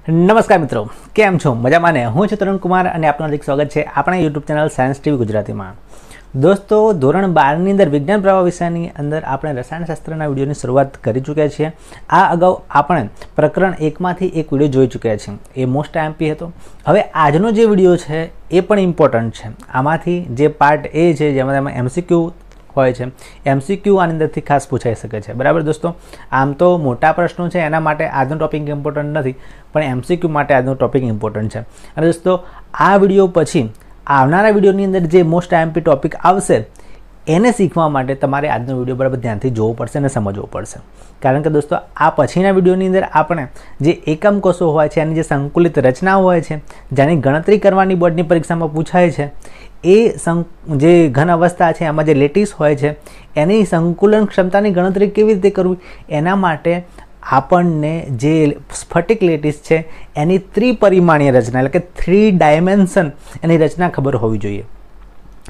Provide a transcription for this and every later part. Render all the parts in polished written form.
નમસ્કાર મિત્રો, કેમ છો? મજામાં ને? હું છું તરુણ કુમાર અને આપનું હાર્દિક સ્વાગત છે આપણા યુટ્યુબ ચેનલ સાયન્સ ટીવી ગુજરાતીમાં। દોસ્તો, ધોરણ 12 ની અંદર વિજ્ઞાન પ્રવાહ વિષયની અંદર આપણે રસાયણશાસ્ત્રના વિડીયોની શરૂઆત કરી ચૂક્યા છીએ। આ અગાઉ આપણે પ્રકરણ 1 માંથી એક વિડીયો જોઈ ચૂક્યા છીએ, એ મોસ્ટ આઈએમપી હતો। હવે આજનો જે વિડીયો છે એ પણ ઇમ્પોર્ટન્ટ છે। આમાંથી જે પાર્ટ એ છે જેમાં તમે એમસીક્યુ હોય છે, એમસીક્યુ આની અંદરથી ખાસ પૂછાઈ શકે છે। બરાબર દોસ્તો, આમ તો મોટા પ્રશ્નો છે એના માટે આજનો ટોપિક ઇમ્પોર્ટન્ટ નથી, પણ એમસીક્યુ માટે આજનો ટોપિક ઇમ્પોર્ટન્ટ છે। અને દોસ્તો, આ વિડીયો પછી આવનારા વિડીયોની અંદર જે મોસ્ટ આઈએમપી ટોપિક આવશે એને શીખવા માટે તમારે આજનો વિડીયો બરાબર ધ્યાનથી જોવો પડશે અને સમજવો પડશે। કારણ કે દોસ્તો, આ પછીના વિડીયોની અંદર આપણે જે એકમ કોષો હોય છે એની જે સંકુલિત રચના હોય છે, જેની ગણતરી કરવાની બોર્ડની પરીક્ષામાં પૂછાય છે, એ જે ઘન અવસ્થા છે એમાં જે લેટીસ હોય છે એની સંકુલન ક્ષમતાની ગણતરી કેવી રીતે કરવી, એના માટે આપણને જે સ્ફટિક લેટીસ છે એની ત્રિપરિમાણીય રચના એટલે કે 3 ડાયમેન્શન એની રચના ખબર હોવી જોઈએ।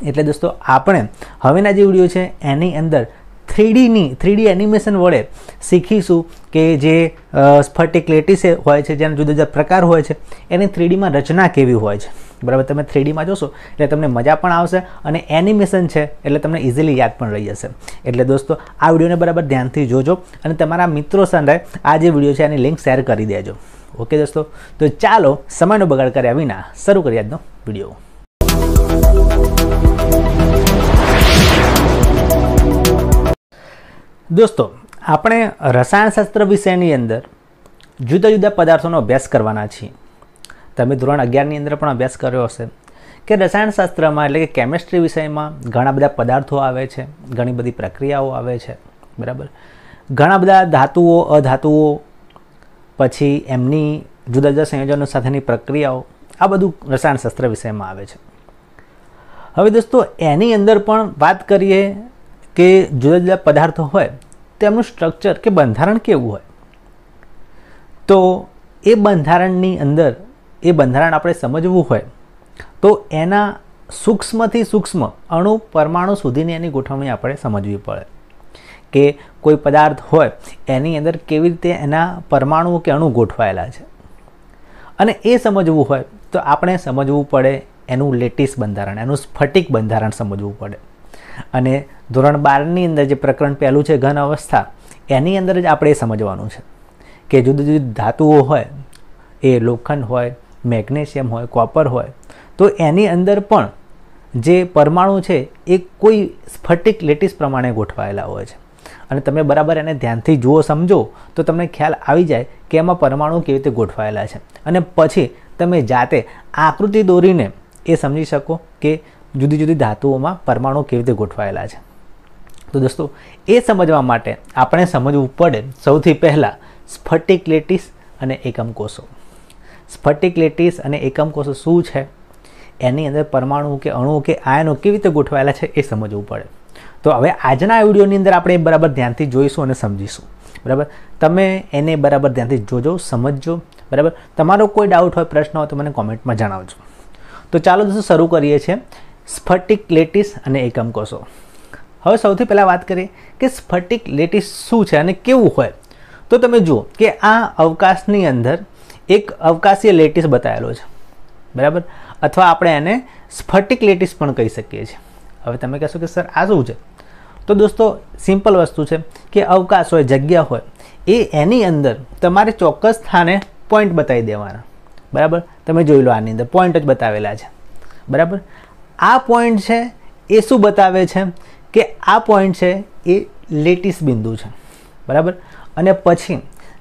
એટલે દોસ્તો, આપણે હવેના જે વિડીયો છે એની અંદર 3D એનિમેશન વડે શીખીશું કે જે સ્ફટિક લેટીસ હોય છે, જેના જુદા જુદા પ્રકાર હોય છે, એની 3Dમાં રચના કેવી હોય છે। બરાબર, તમે 3Dમાં જોશો એટલે તમને મજા પણ આવશે અને એનિમેશન છે એટલે તમને ઇઝીલી યાદ પણ રહી જશે। એટલે દોસ્તો, આ વિડીયોને બરાબર ધ્યાનથી જોજો અને તમારા મિત્રો સાથે આ જે વિડીયો છે એની લિંક શેર કરી દેજો। ઓકે દોસ્તો, તો ચાલો સમયનો બગાડ કર્યા વિના શરૂ કરીએ આજનો વિડીયો। દોસ્તો, આપણે રસાયણશાસ્ત્ર વિષયની અંદર જુદા જુદા પદાર્થોનો અભ્યાસ કરવાના છીએ। તમે ધોરણ 11ની અંદર પણ અભ્યાસ કર્યો હશે કે રસાયણશાસ્ત્રમાં એટલે કે કેમિસ્ટ્રી વિષયમાં ઘણા બધા પદાર્થો આવે છે, ઘણી બધી પ્રક્રિયાઓ આવે છે। બરાબર, ઘણા બધા ધાતુઓ, અધાતુઓ, પછી એમની જુદા જુદા સંયોજનો સાથેની પ્રક્રિયાઓ, આ બધું રસાયણશાસ્ત્ર વિષયમાં આવે છે। હવે દોસ્તો, એની અંદર પણ વાત કરીએ કે જુદા જુદા પદાર્થો હોય તેમનું સ્ટ્રક્ચર કે બંધારણ કેવું હોય, તો એ બંધારણની અંદર એ બંધારણ આપણે સમજવું હોય તો એના સૂક્ષ્મથી સૂક્ષ્મ અણુ પરમાણુ સુધીની એની ગોઠવણી આપણે સમજવી પડે કે કોઈ પદાર્થ હોય એની અંદર કેવી રીતે એના પરમાણુ કે અણુ ગોઠવાયેલા છે। અને એ સમજવું હોય તો આપણે સમજવું પડે એનું લેટીસ બંધારણ, એનું સ્ફટિક બંધારણ સમજવું પડે। અને ધોરણ 12ની અંદર જે પ્રકરણ પહેલું છે ઘન અવસ્થા, એની અંદર જ આપણે એ સમજવાનું છે કે જુદી જુદી ધાતુઓ હોય, એ લોખંડ હોય, મેગ્નેશિયમ હોય, કોપર હોય, તો એની અંદર પણ જે પરમાણુ છે એ કોઈ સ્ફટિક લેટીસ પ્રમાણે ગોઠવાયેલા હોય છે। અને તમે બરાબર એને ધ્યાનથી જુઓ, સમજો તો તમને ખ્યાલ આવી જાય કે એમાં પરમાણુ કેવી રીતે ગોઠવાયેલા છે, અને પછી તમે જાતે આકૃતિ દોરીને એ સમજી શકો કે જુદી જુદી ધાતુઓમાં પરમાણુ કેવી રીતે ગોઠવાયેલા છે। તો દોસ્તો, એ સમજવા માટે આપણે સમજવું પડે સૌથી પહેલાં સ્ફટિક લેટીસ અને એકમ કોષો। સ્ફટિક લેટીસ અને એકમ કોષો શું છે, એની અંદર પરમાણુ કે અણુ કે આયનો કેવી રીતે ગોઠવાયેલા છે એ સમજવું પડે। તો હવે આજના વિડીયોની અંદર આપણે બરાબર ધ્યાનથી જોઈશું અને સમજીશું। બરાબર, તમે એને બરાબર ધ્યાનથી જોજો, સમજજો। બરાબર, તમારો કોઈ ડાઉટ હોય, પ્રશ્ન હોય તો મને કોમેન્ટમાં જણાવજો। તો ચાલો દોસ્તો, શરૂ કરીએ છીએ સ્ફટિક લેટીસ અને એકમ કોષો। હવે સૌથી પહેલાં વાત કરીએ કે સ્ફટિક લેટીસ શું છે અને કેવું હોય। તો તમે જુઓ કે આ અવકાશની અંદર એક અવકાશીય લેટીસ બતાવેલો છે। બરાબર, અથવા આપણે એને સ્ફટિક લેટીસ પણ કહી શકીએ છીએ। હવે તમે કહેશો કે સર આ શું છે? તો દોસ્તો, સિમ્પલ વસ્તુ છે કે અવકાશ હોય, જગ્યા હોય, એ એની અંદર તમારે ચોક્કસ સ્થાને પોઈન્ટ બતાવી દેવાના। બરાબર, તમે જોઈ લો આની અંદર પોઈન્ટ જ બતાવેલા છે। બરાબર, આ પોઈન્ટ છે એ શું બતાવે છે કે આ પોઈન્ટ છે એ લેટીસ બિંદુ છે। બરાબર, અને પછી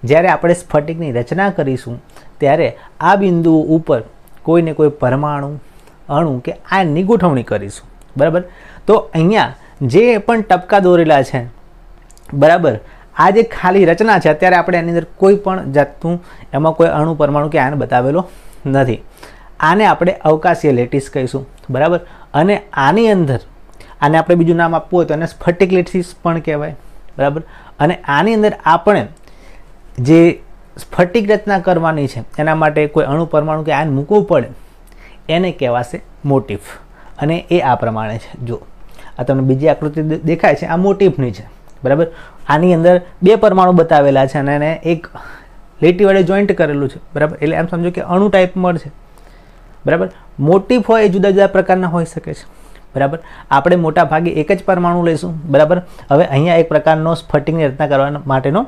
જ્યારે આપણે સ્ફટિકની રચના કરીશું ત્યારે આ બિંદુ ઉપર કોઈને કોઈ પરમાણુ, અણુ કે આયનની ગોઠવણી કરીશું। બરાબર, તો અહીંયા જે પણ ટપકા દોરેલા છે, બરાબર, આ જે ખાલી રચના છે અત્યારે આપણે એની અંદર કોઈ પણ જાતનું એમાં કોઈ અણુ, પરમાણુ કે આયન બતાવેલો નથી। આને આપણે અવકાશીય લેટીસ કહીશું। બરાબર, અને આની અંદર આને આપણે બીજું નામ આપવું હોય તો એને સ્ફટિક લેટીસ પણ કહેવાય। બરાબર, અને આની અંદર આપણે જે સ્ફટિક રચના કરવાની છે એના માટે કોઈ અણુ, પરમાણુ કે આયન મૂકવું પડે, એને કહેવાશે મોટિફ। અને એ આ પ્રમાણે છે। જો આ તમને બીજી આકૃતિ દેખાય છે, આ મોટિફની છે। બરાબર, આની અંદર 2 પરમાણુ બતાવેલા છે અને એને એક લીટી વડે જોઈન્ટ કરેલું છે, બરાબર. એટલે એમ સમજો કે અણુ ટાઈપ મળશે, બરાબર. મોટિફ હોય એ જુદા જુદા પ્રકારના હોઈ શકે છે, બરાબર. આપણે મોટા ભાગે એક જ પરમાણુ લઈશું, બરાબર. હવે અહીંયા એક પ્રકારનો સ્ફટિકની રચના કરવા માટેનો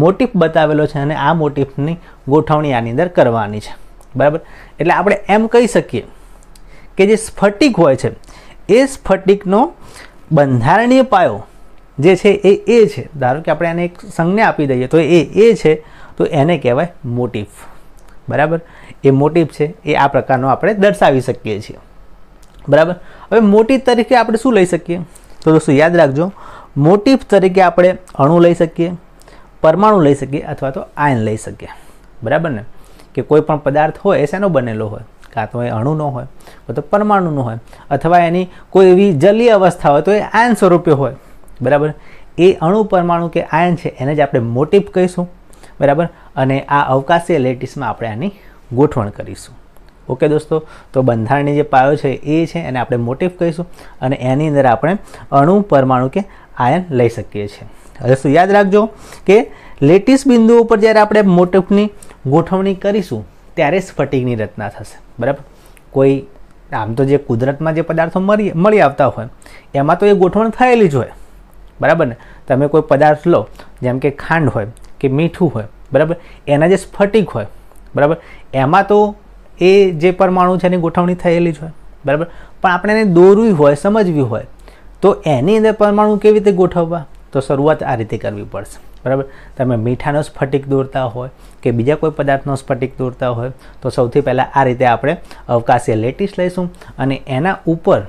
મોટિફ બતાવેલો છે અને આ મોટિફની ગોઠવણી આની અંદર કરવાની છે, બરાબર. એટલે આપણે એમ કહી શકીએ કે જે સ્ફટિક હોય છે એ સ્ફટિકનો બંધારણીય પાયો જે છે એ છે. ધારો કે આપણે આને એક સંજ્ઞા આપી દઈએ તો એ છે, તો એને કહેવાય મોટિફ, બરાબર. એ મોટિફ છે એ આ પ્રકારનો આપણે દર્શાવી શકીએ છીએ, બરાબર. હવે મોટિફ તરીકે આપણે શું લઈ શકીએ? તો દોસ્તો યાદ રાખજો, મોટિફ તરીકે આપણે અણુ લઈ શકીએ, પરમાણુ લઈ શકીએ અથવા તો આયન લઈ શકીએ, બરાબર ને. કે કોઈ પણ પદાર્થ હોય એ શેનો બનેલો હોય, કાં તો એ અણુનો હોય કાં તો પરમાણુનો હોય, અથવા એની કોઈ એવી જલીય અવસ્થા હોય તો એ આયન સ્વરૂપે હોય, બરાબર. એ અણુ, પરમાણુ કે આયન છે એને જ આપણે મોટિફ કહીશું, બરાબર. અને આ અવકાશીય લેટિસમાં આપણે આની ગોઠવણ કરીશું. ઓકે દોસ્તો, તો બંધારણીય જે પાયો છે એ છે એને આપણે મોટિફ કહીશું અને એની અંદર આપણે અણુ, પરમાણુ કે આયન લઈ શકીએ છીએ. હવે શું યાદ રાખજો કે લેટિસ બિંદુઓ પર જ્યારે આપણે મોટિફની ગોઠવણી કરીશું ત્યારે સ્ફટિકની રચના થશે, બરાબર. કોઈ આમ તો જે કુદરતમાં જે પદાર્થો મળી આવતા હોય એમાં તો એ ગોઠવણ થયેલી જ હોય, બરાબર ને. તમે કોઈ પદાર્થ લો, જેમ કે ખાંડ હોય કે મીઠું હોય, બરાબર. એના જે સ્ફટિક હોય, બરાબર, એમાં તો એ જે પરમાણુ છે એની ગોઠવણી થયેલી જ હોય, બરાબર. પણ આપણે એને દોરવી હોય, સમજવી હોય તો એની અંદર પરમાણુ કેવી રીતે ગોઠવવા, તો શરૂઆત આ રીતે કરવી પડશે, બરાબર. તમે મીઠાનો સ્ફટિક દોરતા હોય કે બીજા કોઈ પદાર્થનો સ્ફટિક દોરતા હોય તો સૌથી પહેલાં આ રીતે આપણે અવકાશીય લેટિસ લઈશું અને એના ઉપર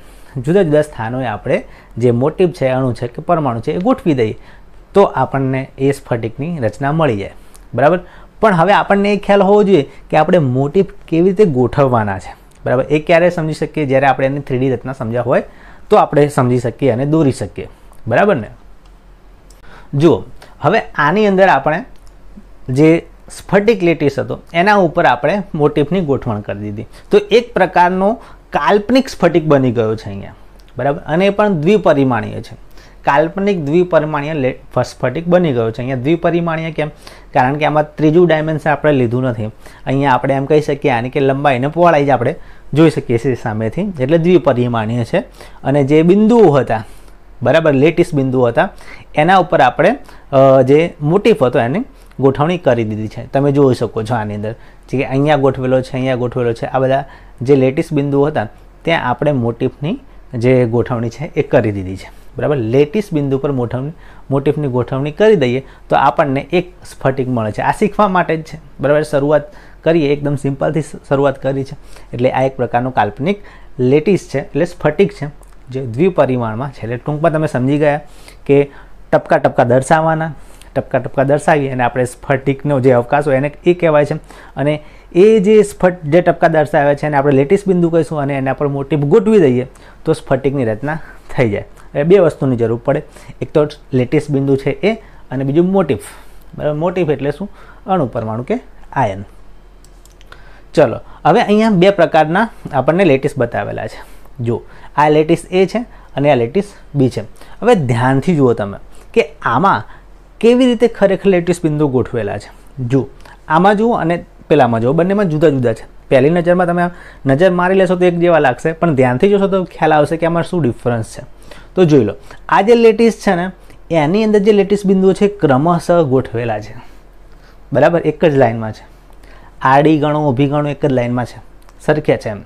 જુદા જુદા સ્થાનોએ આપણે જે મોટિફ છે, અણુ છે કે પરમાણુ છે એ ગોઠવી દઈએ તો આપણને એ સ્ફટિકની રચના મળી જાય, બરાબર. પણ હવે આપણને એ ખ્યાલ હોવો જોઈએ કે આપણે મોટિફ કેવી રીતે ગોઠવવાના છે, બરાબર. એ ક્યારે સમજી શકીએ? જ્યારે આપણે એની 3D રચના સમજ્યા હોય તો આપણે સમજી શકીએ અને દોરી શકીએ, બરાબર ને. જુઓ, હવે આની અંદર આપણે જે સ્ફટિક લેટિસ હતો એના ઉપર આપણે મોટિફની ગોઠવણ કરી દીધી તો એક પ્રકારનો કાલ્પનિક સ્ફટિક બની ગયો છે અહીંયા, બરાબર. અને એ પણ દ્વિપરિમાણીય છે. કાલ્પનિક દ્વિપરિમાણીય સ્ફટિક બની ગયો છે. અહીંયા દ્વિપરિમાણીય કેમ? કારણ કે આમાં ત્રીજું ડાયમેન્શન આપણે લીધું નથી. અહીંયા આપણે એમ કહી શકીએ આની કે લંબાઈ અને પહોળાઈ જ આપણે જોઈ શકીએ છીએ સામેથી, એટલે દ્વિપરિમાણીય છે. અને જે બિંદુઓ હતા, બરાબર, લેટિસ બિંદુઓ હતા એના ઉપર આપણે જે મોટિફ હતો એની ગોઠવણી કરી દીધી છે. તમે જોઈ શકો છો આની અંદર કે અહીંયા ગોઠવેલો છે, અહીંયા ગોઠવેલો છે. આ બધા જે લેટિસ બિંદુઓ હતા ત્યાં આપણે મોટિફની જે ગોઠવણી છે એ કરી દીધી છે, બરાબર. લેટિસ બિંદુ પર મોટિફની ગોઠવણી કરી દઈએ તો આપણને એક સ્ફટિક મળે છે. આ શીખવા માટે જ છે, બરાબર. શરૂઆત કરીએ એકદમ સિમ્પલથી શરૂઆત કરી છે એટલે આ એક પ્રકારનું કાલ્પનિક લેટિસ છે, એટલે સ્ફટિક છે જે દ્વિપરિમાણમાં છે. એટલે ટૂંકમાં તમે સમજી ગયા કે ટપકા ટપકા દર્શાવવાના, ટપકા ટપકા દર્શાવી અને આપણે સ્ફટિકનો જે અવકાશ હોય એને એ કહેવાય છે. અને એ જે જે ટપકા દર્શાવે છે એને આપણે લેટિસ બિંદુ કહીશું અને એના પર મોટિફ ગોઠવી દઈએ તો સ્ફટિકની રચના થઈ જાય. એ બે વસ્તુની જરૂર પડે, એક તો લેટિસ બિંદુ છે એ અને બીજું મોટિફ, બરાબર. મોટિફ એટલે શું? અણુ, પરમાણુ કે આયન. ચલો, હવે અહીંયા બે પ્રકારના આપણને લેટિસ બતાવેલા છે. જો, આ લેટિસ એ છે અને આ લેટિસ બી છે. હવે ધ્યાનથી જુઓ તમે કે આમાં કેવી રીતે ખરેખર લેટિસ બિંદુ ગોઠવેલા છે. જુઓ, આમાં જુઓ અને પેલામાં જુઓ, બંનેમાં જુદા જુદા છે. પહેલી નજરમાં તમે નજર મારી લેશો તો એક જેવા લાગશે, પણ ધ્યાનથી જોશો તો ખ્યાલ આવશે કે આમાં શું ડિફરન્સ છે. તો જોઈ લો, આ જે લેટિસ છે ને એની અંદર જે લેટિસ બિંદુઓ છે ક્રમશઃ ગોઠવેલા છે, બરાબર. એક જ લાઇનમાં છે. આડી ગણો, ઊભી ગણો એક જ લાઇનમાં છે, સરખ્યા છે એમ.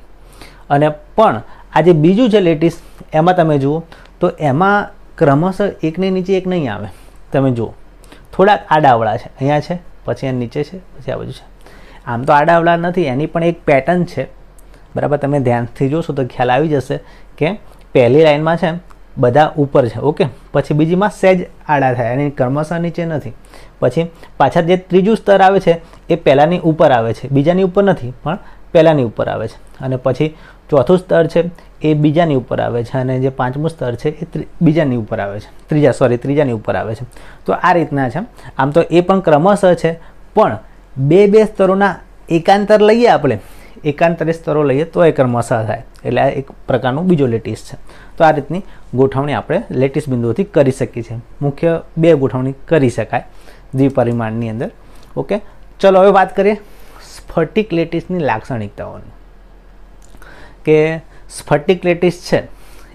અને પણ આ જે બીજું છે લેટિસ એમાં તમે જુઓ તો એમાં ક્રમશઃ એકની નીચે એક નહીં આવે. તમે જુઓ, થોડાક આડાવડા છે, અહીંયા છે, પછી એની નીચે છે, પછી આ બાજુ છે. આમ તો આડાવડા નથી, એની પણ એક પેટર્ન છે, બરાબર. તમે ધ્યાનથી જોશો તો ખ્યાલ આવી જશે કે પહેલી લાઇનમાં છે બધા ઉપર છે, ઓકે. પછી બીજીમાં સહેજ આડા થાય, એની ક્રમશઃ નીચે નથી. પછી પાછા જે ત્રીજું સ્તર આવે છે એ પહેલાંની ઉપર આવે છે, બીજાની ઉપર નથી પણ પહેલાંની ઉપર આવે છે. અને પછી ચોથું સ્તર છે એ બીજાની ઉપર આવે છે અને જે પાંચમું સ્તર છે એ બીજાની ઉપર આવે છે, ત્રીજાની ઉપર આવે છે. તો આ રીતના છે. આમ તો એ પણ ક્રમશઃ છે, પણ બે સ્તરોના એકાંતર લઈએ આપણે, એકાંતરે સ્તરો લઈએ તો એ ક્રમશઃ થાય, એટલે આ એક પ્રકારનું બીજો લેટિસ છે. તો આ રીતની ગોઠવણી આપણે લેટિસ બિંદુઓથી કરી શકીએ છીએ. મુખ્ય બે ગોઠવણી કરી શકાય દ્વિપરિમાણની અંદર, ઓકે. ચલો હવે વાત કરીએ સ્ફટિક લેટિસની લાક્ષણિકતાઓની, કે સ્ફટિક લેટિસ છે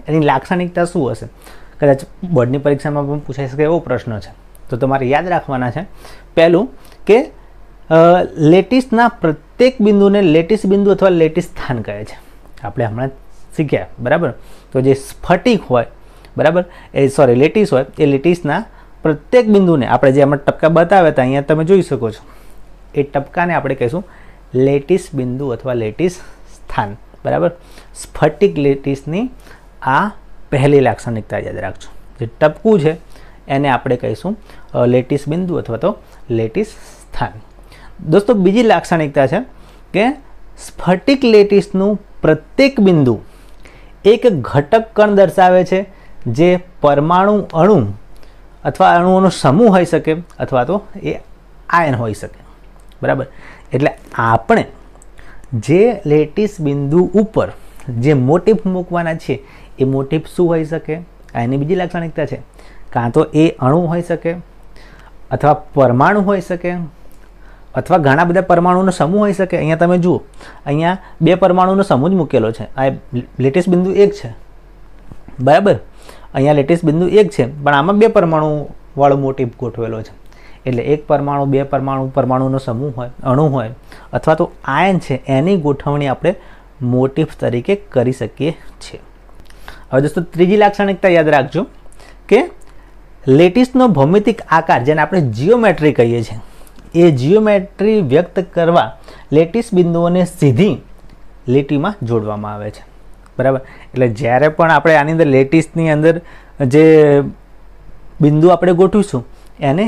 એની લાક્ષણિકતા શું હશે. કદાચ બોર્ડની પરીક્ષામાં પણ પૂછાઈ શકે એવો પ્રશ્ન છે. તો તમારે યાદ રાખવાના છે, પહેલું કે લેટિસના પ્રત્યેક બિંદુને લેટિસ બિંદુ અથવા લેટિસ સ્થાન કહે છે. આપણે હમણાં શીખ્યા, બરાબર. તો જે સ્ફટિક હોય, બરાબર, લેટિસ હોય, એ લેટિસના પ્રત્યેક બિંદુને આપણે જે હમણાં ટપકા બતાવ્યા હતા અહીંયા તમે જોઈ શકો છો, એ ટપકાને આપણે કહીશું લેટિસ બિંદુ અથવા લેટિસ સ્થાન, બરાબર. સ્ફટિક લેટિસની આ પહેલી લાક્ષણિકતા યાદ રાખજો. જે ટપકું છે એને આપણે કહીશું લેટિસ બિંદુ અથવા તો લેટિસ સ્થાન. દોસ્તો, બીજી લાક્ષણિકતા છે કે સ્ફટિક લેટિસનું પ્રત્યેક બિંદુ એક ઘટક કણ દર્શાવે છે, જે પરમાણુ અણુ અથવા અણુઓનો સમૂહ હોઈ શકે અથવા તો એ આયન હોઈ શકે, બરાબર. એટલે આપણે જે લેટિસ બિંદુ ઉપર જે મોટિફ મૂકવાના છે એ મોટિફ શું હોઈ શકે, આ એની બીજી લાક્ષણિકતા છે. કાં તો એ અણુ હોઈ શકે અથવા પરમાણુ હોઈ શકે અથવા ઘણા બધા પરમાણુનો સમૂહ હોઈ શકે. અહીંયા તમે જુઓ, અહીંયા 2 પરમાણુનો સમૂહ જ મૂકેલો છે. આ લેટિસ બિંદુ 1 છે, બરાબર. અહીંયા લેટિસ બિંદુ 1 છે, પણ આમાં 2 પરમાણુ વાળો મોટિફ ગોઠવેલો છે. એટલે 1 પરમાણુ, 2 પરમાણુનો સમૂહ હોય, અણુ હોય અથવા તો આયન છે, એની ગોઠવણી આપણે મોટિફ તરીકે કરી શકીએ છીએ. હવે દોસ્તો, ત્રીજી લાક્ષણિકતા યાદ રાખજો કે લેટિસનો ભૌમિતિક આકાર, જેને આપણે જીઓમેટ્રી કહીએ છીએ, એ જીઓમેટ્રી વ્યક્ત કરવા લેટિસ બિંદુઓને સીધી લીટીમાં જોડવામાં આવે છે, બરાબર. એટલે જ્યારે પણ આપણે આની અંદર લેટિસની અંદર જે બિંદુ આપણે ગોઠવીશું એને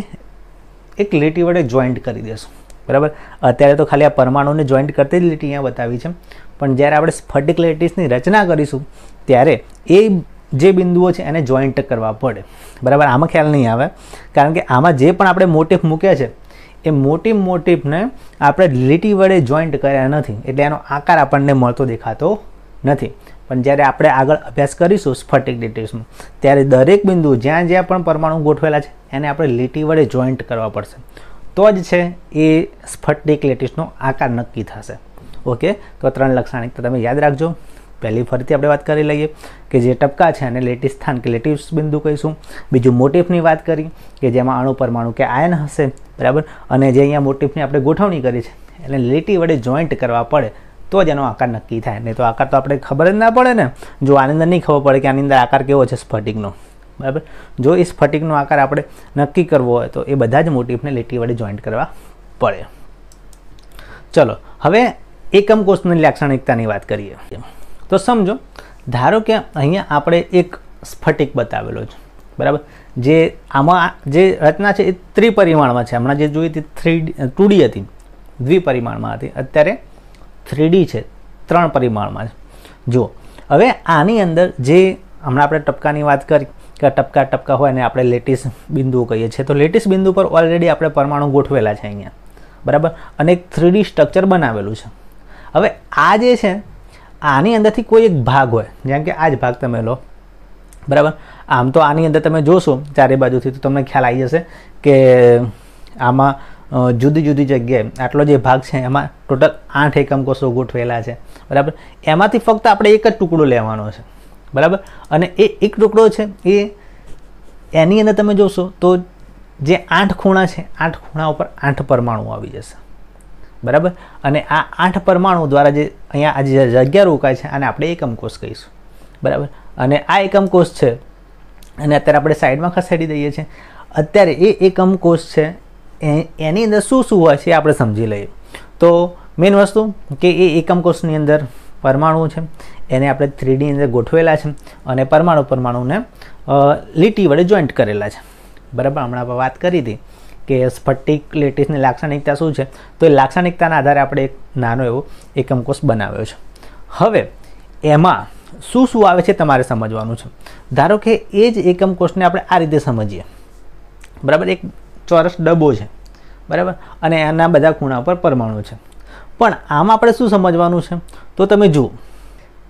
એક લીટી વડે જોઈન્ટ કરી દેશું, બરાબર. અત્યારે તો ખાલી આ પરમાણુને જોઈન્ટ કરતી જ લીટી અહીંયા બતાવી છે, પણ જ્યારે આપણે સ્ફટિક લેટિસની રચના કરીશું ત્યારે એ જે બિંદુઓ છે એને જોઈન્ટ કરવા પડે, બરાબર. આમાં ખ્યાલ નહીં આવે, કારણ કે આમાં જે પણ આપણે મોટિફ મૂક્યા છે એ મોટિફને આપણે લીટી વડે જોઈન્ટ કર્યા નથી, એટલે એનો આકાર આપણને મળતો દેખાતો નથી. પણ જ્યારે આપણે આગળ અભ્યાસ કરીશું સ્ફટિક લેટિસમાં, ત્યારે દરેક બિંદુ જ્યાં જ્યાં પણ પરમાણુ ગોઠવેલા છે એને આપણે લીટી વડે જોઈન્ટ કરવા પડશે, તો જ છે એ સ્ફટિક લેટિસનો આકાર નક્કી થશે. ઓકે, તો 3 લાક્ષણિકતા તમે યાદ રાખજો. પહેલી ફરીથી આપણે વાત કરી લઈએ કે જે ટપકા છે અને લેટિસ સ્થાન કે લેટિસ બિંદુ કહીશું. બીજું મોટિફની વાત કરી કે જેમાં અણુ, પરમાણુ કે આયન હશે, બરાબર. અને જે અહીંયા મોટિફની આપણે ગોઠવણી કરી છે એને લીટી વડે જોઈન્ટ કરવા પડે તો જ એનો આકાર નક્કી થાય. નહીં તો આકાર તો આપણે ખબર જ ના પડે ને. જો આની અંદર નહીં ખબર પડે કે આની અંદર આકાર કેવો છે સ્ફટિકનો, બરાબર. જો એ સ્ફટિકનો આકાર આપણે નક્કી કરવો હોય તો એ બધા જ મોટિફને લીટી વડે જોઈન્ટ કરવા પડે. ચલો હવે એકમ કોષની લાક્ષણિકતાની વાત કરીએ. તો સમજો, ધારો કે અહીંયા આપણે એક સ્ફટિક બતાવેલો છે, બરાબર. જે આમાં જે રચના છે એ ત્રિપરિમાણમાં છે. હમણાં જે જોઈ હતી 2D હતી, દ્વિપરિમાણમાં હતી. અત્યારે 3D છે, 3 પરિમાણમાં છે. જો હવે આની અંદર જે હમણાં આપણે ટપકાની વાત કરી કે ટપકા હોય ને આપણે લેટિસ બિંદુઓ કહીએ છીએ, તો લેટિસ બિંદુ પર ઓલરેડી આપણે પરમાણુ ગોઠવેલા છે અહીંયા, બરાબર. અને એક 3D સ્ટ્રક્ચર બનાવેલું છે. હવે આ જે છે આની અંદરથી કોઈ એક ભાગ હોય, જેમ કે આ જ ભાગ તમે લો, બરાબર. આમ તો આની અંદર તમે જોશો ચારે બાજુથી તો તમને ખ્યાલ આવી જશે કે આમાં જુદી જુદી જગ્યાએ આટલો જે ભાગ છે એમાં ટોટલ 8 એકમ કોષો ગોઠવેલા છે, બરાબર. એમાંથી ફક્ત આપણે એક જ ટુકડો લેવાનો છે, બરાબર. અને એ એક ટુકડો છે એ એની અંદર તમે જોશો તો જે 8 ખૂણા છે, 8 ખૂણા ઉપર 8 પરમાણુ આવી જશે, બરાબર. અને આ 8 પરમાણુ દ્વારા જે અહીંયા આ જે જગ્યા રોકાય છે આને આપણે એકમ કોષ કહીશું, બરાબર. અને આ એકમ કોષ છે અને અત્યારે આપણે સાઈડમાં ખસેડી દઈએ છીએ. અત્યારે એ એકમ કોષ છે એની અંદર શું શું હોય છે આપણે સમજી લઈએ. તો મેઇન વસ્તુ કે એ એકમ કોષની અંદર પરમાણુ છે એને આપણે 3D અંદર ગોઠવેલા છે અને પરમાણુને લીટી વડે જોઈન્ટ કરેલા છે, બરાબર. હમણાં આપણે વાત કરી હતી કે સ્ફટિક લેટિસની લાક્ષણિકતા શું છે, તો એ લાક્ષણિકતાના આધારે આપણે એક નાનો એવો એકમ કોષ બનાવ્યો છે. હવે એમાં શું શું આવે છે તમારે સમજવાનું છે. ધારો કે એ જ એકમ કોષને આપણે આ રીતે સમજીએ, બરાબર. એક ચોરસ ડબ્બો છે, બરાબર. અને એના બધા ખૂણા પર પરમાણુ છે. પણ આમાં આપણે શું સમજવાનું છે, તો તમે જુઓ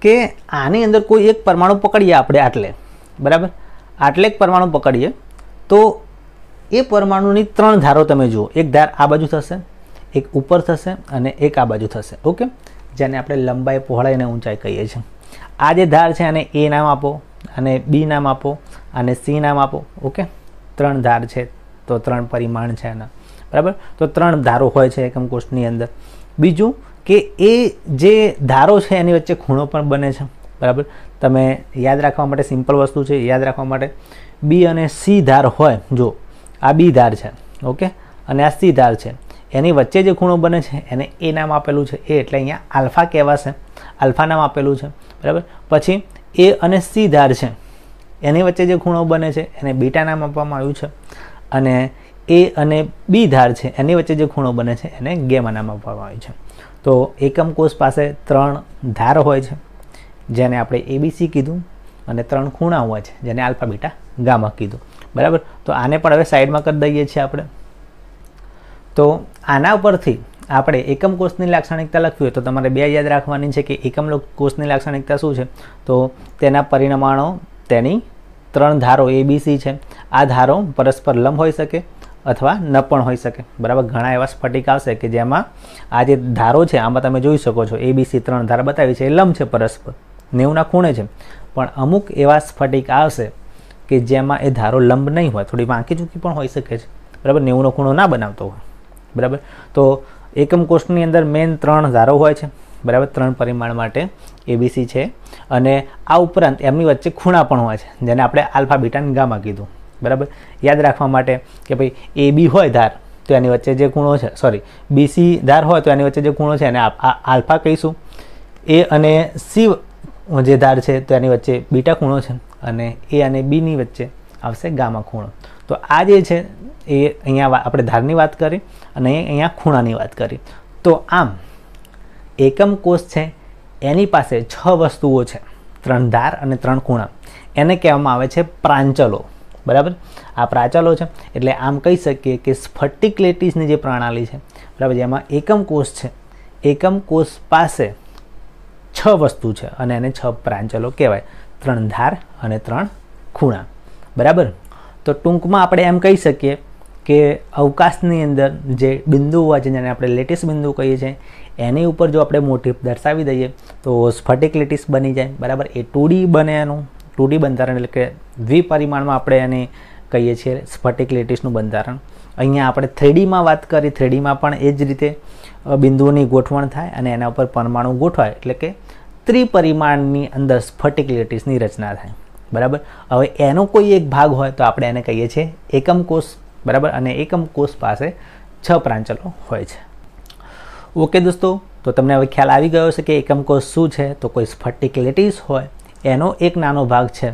કે આની અંદર કોઈ એક પરમાણુ પકડીએ આપણે આટલે, બરાબર. આટલે એક પરમાણુ પકડીએ તો એ પરમાણુની 3 ધારો તમે જુઓ. એક ધાર આ બાજુ થશે, એક ઉપર થશે અને એક આ બાજુ થશે. ઓકે, જેને આપણે લંબાઈ, પહોળાઈ અને ઊંચાઈ કહીએ છીએ. આ જે ધાર છે આને એ નામ આપો, અને બી નામ આપો, અને સી નામ આપો. ઓકે, 3 ધાર છે તો 3 પરિમાણ છે એના, બરાબર. તો 3 ધારો હોય છે એકમ કોષની અંદર. બીજું કે એ જે ધારો છે એની વચ્ચે ખૂણો પણ બને છે, બરાબર. તમે યાદ રાખવા માટે સિમ્પલ વસ્તુ છે, યાદ રાખવા માટે બી અને સી ધાર હોય, જો આ બી ધાર છે, ઓકે, અને આ સી ધાર છે, એની વચ્ચે જે ખૂણો બને છે એને એ નામ આપેલું છે. એ એટલે અહીંયા આલ્ફા કહેવાશે, આલ્ફા નામ આપેલું છે, બરાબર. પછી એ અને સી ધાર છે એની વચ્ચે જે ખૂણો બને છે એને બીટા નામ આપવામાં આવ્યું છે, અને એ અને બી ધાર છે એની વચ્ચે જે ખૂણો બને છે એને ગેમા નામ આપવામાં આવ્યું છે. તો એકમ કોષ પાસે 3 ધાર હોય છે જેને આપણે એબીસી કીધું, અને 3 ખૂણા હોય છે જેને આલ્ફા, બીટા, ગામા કીધું, બરાબર. તો આને પણ હવે સાઈડમાં કરી દઈએ છીએ આપણે. તો આના ઉપરથી આપણે એકમ કોષની લાક્ષણિકતા લખવી હોય તો તમારે 2 યાદ રાખવાની છે કે એકમ કોષની લાક્ષણિકતા શું છે. તો તેના પરિમાણો, તેની 3 ધારો એબીસી છે. આ ધારો પરસ્પર લંબ હોઈ શકે અથવા ન પણ હોઈ શકે, બરાબર. ઘણા એવા સ્ફટિક આવશે કે જેમાં આ જે ધારો છે આમાં તમે જોઈ શકો છો એબીસી 3 ધાર બતાવી છે, એ લંબ છે, પરસ્પર 90ના ખૂણે છે. પણ અમુક એવા સ્ફટિક આવશે કે જેમાં એ ધારો લંબ નહીં હોય, થોડી વાંકી ચૂકી પણ હોઈ શકે છે, બરાબર. 90નો ખૂણો ના બનાવતો હોય, બરાબર. તો એકમ કોષની અંદર મેઇન 3 ધારો હોય છે, બરાબર. 3 પરિમાણ માટે એબીસી છે, અને આ ઉપરાંત એમની વચ્ચે ખૂણા પણ હોય છે જેને આપણે આલ્ફા, બીટા અને ગામા કીધું, બરાબર. યાદ રાખવા માટે કે ભાઈ એ બી હોય ધાર તો એની વચ્ચે જે ખૂણો છે, સોરી, બીસી ધાર હોય તો એની વચ્ચે જે ખૂણો છે એને આલ્ફા કહીશું. એ અને સી જે ધાર છે તો એની વચ્ચે બીટા ખૂણો છે, અને એ અને બીની વચ્ચે આવશે ગામા ખૂણો. તો આ જે છે એ અહીંયા આપણે ધારની વાત કરી અને અહીંયા ખૂણાની વાત કરી. તો આમ એકમ કોષ છે એની પાસે 6 વસ્તુઓ છે, 3 ધાર અને 3 ખૂણા. એને કહેવામાં આવે છે પ્રાંચલો, બરાબર. આ પ્રાંચલો છે એટલે આમ કહી શકીએ કે સ્ફટિક લેટીસની જે પ્રણાલી છે, બરાબર, જેમાં એકમ કોષ છે, એકમ કોષ પાસે 6 વસ્તુ છે અને એને 6 પ્રાંચલો કહેવાય. 3 ધાર અને 3 ખૂણા, બરાબર. તો ટૂંકમાં આપણે એમ કહી શકીએ કે અવકાશની અંદર જે બિંદુ હોય છે જેને આપણે લેટીસ બિંદુ કહીએ છીએ એની ઉપર જો આપણે મોટીફ દર્શાવી દઈએ તો સ્ફટિક લેટીસ બની જાય, બરાબર. એ 2D બને, એનું 2D બંધારણ એટલે કે દ્વિપરિમાણમાં આપણે એને કહીએ છીએ સ્ફટિક લેટીસનું બંધારણ. અહીંયા આપણે 3Dમાં વાત કરી, 3Dમાં પણ એ જ રીતે બિંદુઓની ગોઠવણ થાય અને એના ઉપર પરમાણુ ગોઠવાય એટલે કે ત્રિપરિમાણની અંદર સ્ફટિક લેટીસની રચના થાય, બરાબર. હવે એનો કોઈ એક ભાગ હોય તો આપણે એને કહીએ છીએ એકમ કોષ, બરાબર. અને એકમ કોષ પાસે 6 પ્રાંચલો હોય છે. ઓકે દોસ્તો, તો તમને હવે ખ્યાલ આવી ગયો છે કે એકમ કોષ શું છે. તો કોઈ સ્ફટિક લેટીસ હોય એનો એક નાનો ભાગ છે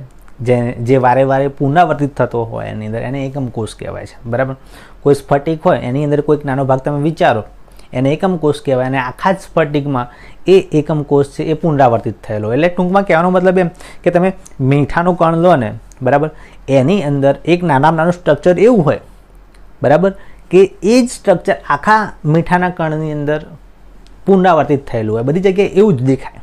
જે વારે વારે પુનરાવર્તિત થતો હોય એની અંદર, એને એકમ કોષ કહેવાય છે, બરાબર. કોઈ સ્ફટિક હોય એની અંદર કોઈક નાનો ભાગ તમે વિચારો, એને એકમ કોષ કહેવાય, અને આખા જ સ્ફટિકમાં એ એકમ કોષ છે એ પુનરાવર્તિત થયેલો. એટલે ટૂંકમાં કહેવાનો મતલબ એમ કે તમે મીઠાનું કણ લો ને, બરાબર, એની અંદર એક નાનું સ્ટ્રક્ચર એવું હોય, બરાબર, કે એ જ સ્ટ્રક્ચર આખા મીઠાના કણની અંદર પુનરાવર્તિત થયેલું હોય, બધી જગ્યાએ એવું જ દેખાય,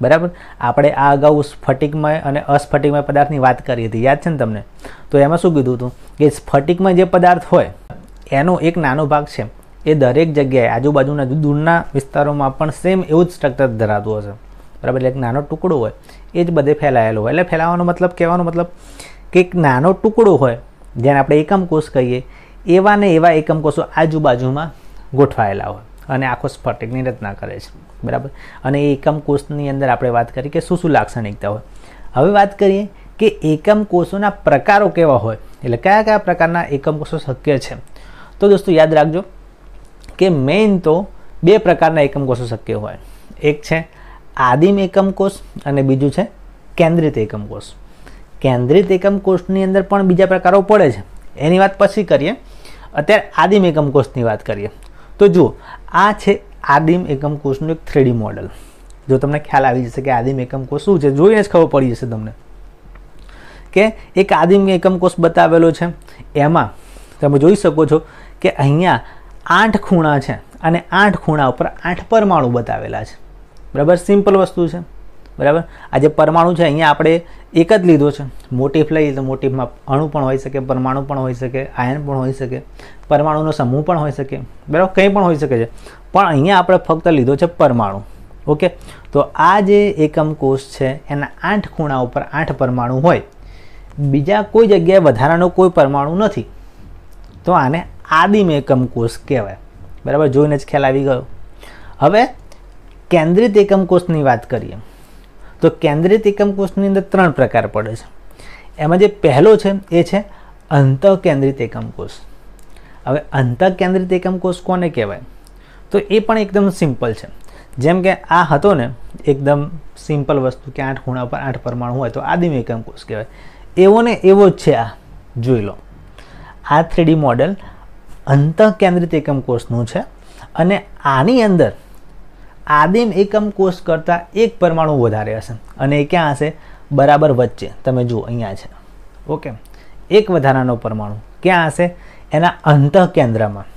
બરાબર. આપણે આ અગાઉ સ્ફટિકમય અને અસ્ફટિકમય પદાર્થની વાત કરી હતી, યાદ છે ને તમને? તો એમાં શું કીધું હતું કે સ્ફટિકમય જે પદાર્થ હોય એનો એક નાનો ભાગ છે એ દરેક જગ્યાએ આજુબાજુના દૂરના વિસ્તારોમાં પણ સેમ એવું જ સ્ટ્રક્ચર ધરાવતું હશે, બરાબર. એટલે એક નાનો ટુકડો હોય એ જ બધે ફેલાયેલો હોય. એટલે ફેલાવાનો મતલબ, કહેવાનો મતલબ કે એક નાનો ટુકડો હોય જેને આપણે એકમ કોષ કહીએ, એવા ને એવા એકમ કોષો આજુબાજુમાં ગોઠવાયેલા હોય અને આખો સ્ફટિકની રચના કરે છે, બરાબર. અને એ એકમ કોષની અંદર આપણે વાત કરી કે શું શું લાક્ષણિકતા હોય. હવે વાત કરીએ કે એકમ કોષોના પ્રકારો કેવા હોય, એટલે કયા કયા પ્રકારના એકમ કોષો શક્ય છે. તો દોસ્તો યાદ રાખજો કે મેઇન તો 2 પ્રકારના એકમ કોષો શક્ય હોય. એક છે આદિમ એકમ કોષ અને બીજું છે કેન્દ્રિત એકમ કોષ. કેન્દ્રિત એકમ કોષની અંદર પણ બીજા પ્રકારો પડે છે, એની વાત પછી કરીએ. અત્યારે આદિમ એકમ કોષની વાત કરીએ. તો જુઓ, આ છે આદિમ એકમ કોષનું એક 3D મોડલ. જો તમને ખ્યાલ આવી જશે કે આદિમ એકમ કોષ શું છે, જોઈને જ ખબર પડી જશે તમને કે એક આદિમ એકમ કોષ બતાવેલો છે. એમાં તમે જોઈ શકો છો કે અહીંયા 8 ખૂણા છે અને 8 ખૂણા ઉપર 8 પરમાણુ બતાવેલા છે, બરાબર. સિમ્પલ વસ્તુ છે, બરાબર. આ જે પરમાણુ છે અહીંયા આપણે એક જ લીધો છે. મોટિફ લઈએ તો મોટિફમાં અણુ પણ હોઈ શકે, પરમાણુ પણ હોઈ શકે, આયન પણ હોઈ શકે, પરમાણુનો સમૂહ પણ હોઈ શકે, બરાબર, કંઈ પણ હોઈ શકે છે. પણ અહીંયા આપણે ફક્ત લીધો છે પરમાણુ. ઓકે, તો આ જે એકમ કોષ છે એના 8 ખૂણા ઉપર 8 પરમાણુ હોય, બીજા કોઈ જગ્યાએ વધારાનો કોઈ પરમાણુ નથી, તો આને આદિમ એકમ કોષ કહેવાય. બરાબર, જોઈને જ ખ્યાલ આવી ગયો. હવે કેન્દ્રિત એકમ કોષની વાત કરીએ તો કેન્દ્રિત એકમ કોષની અંદર 3 પ્રકાર પડે છે. એમાં જે પહેલો છે એ છે અંતઃકેન્દ્રિત એકમ કોષ. હવે અંતઃકેન્દ્રિત એકમ કોષ કોને કહેવાય? તો એ પણ એકદમ સિમ્પલ છે. જેમ કે આ હતો ને એકદમ સિમ્પલ વસ્તુ કે 8 ખૂણા પર 8 પરમાણુ હોય તો આદિમ એકમ કોષ કહેવાય. એવો ને એવો જ છે. આ જોઈ લો, આ 3D મોડેલ અંતઃકેન્દ્રિત એકમ કોષનું છે અને આની અંદર આદિમ એકમ કોષ કરતાં એક પરમાણુ વધારે હશે અને એ ક્યાં હશે? બરાબર વચ્ચે. તમે જુઓ અહીંયા છે. ઓકે, એક વધારાનો પરમાણુ ક્યાં હશે? એના અંતઃકેન્દ્રમાં.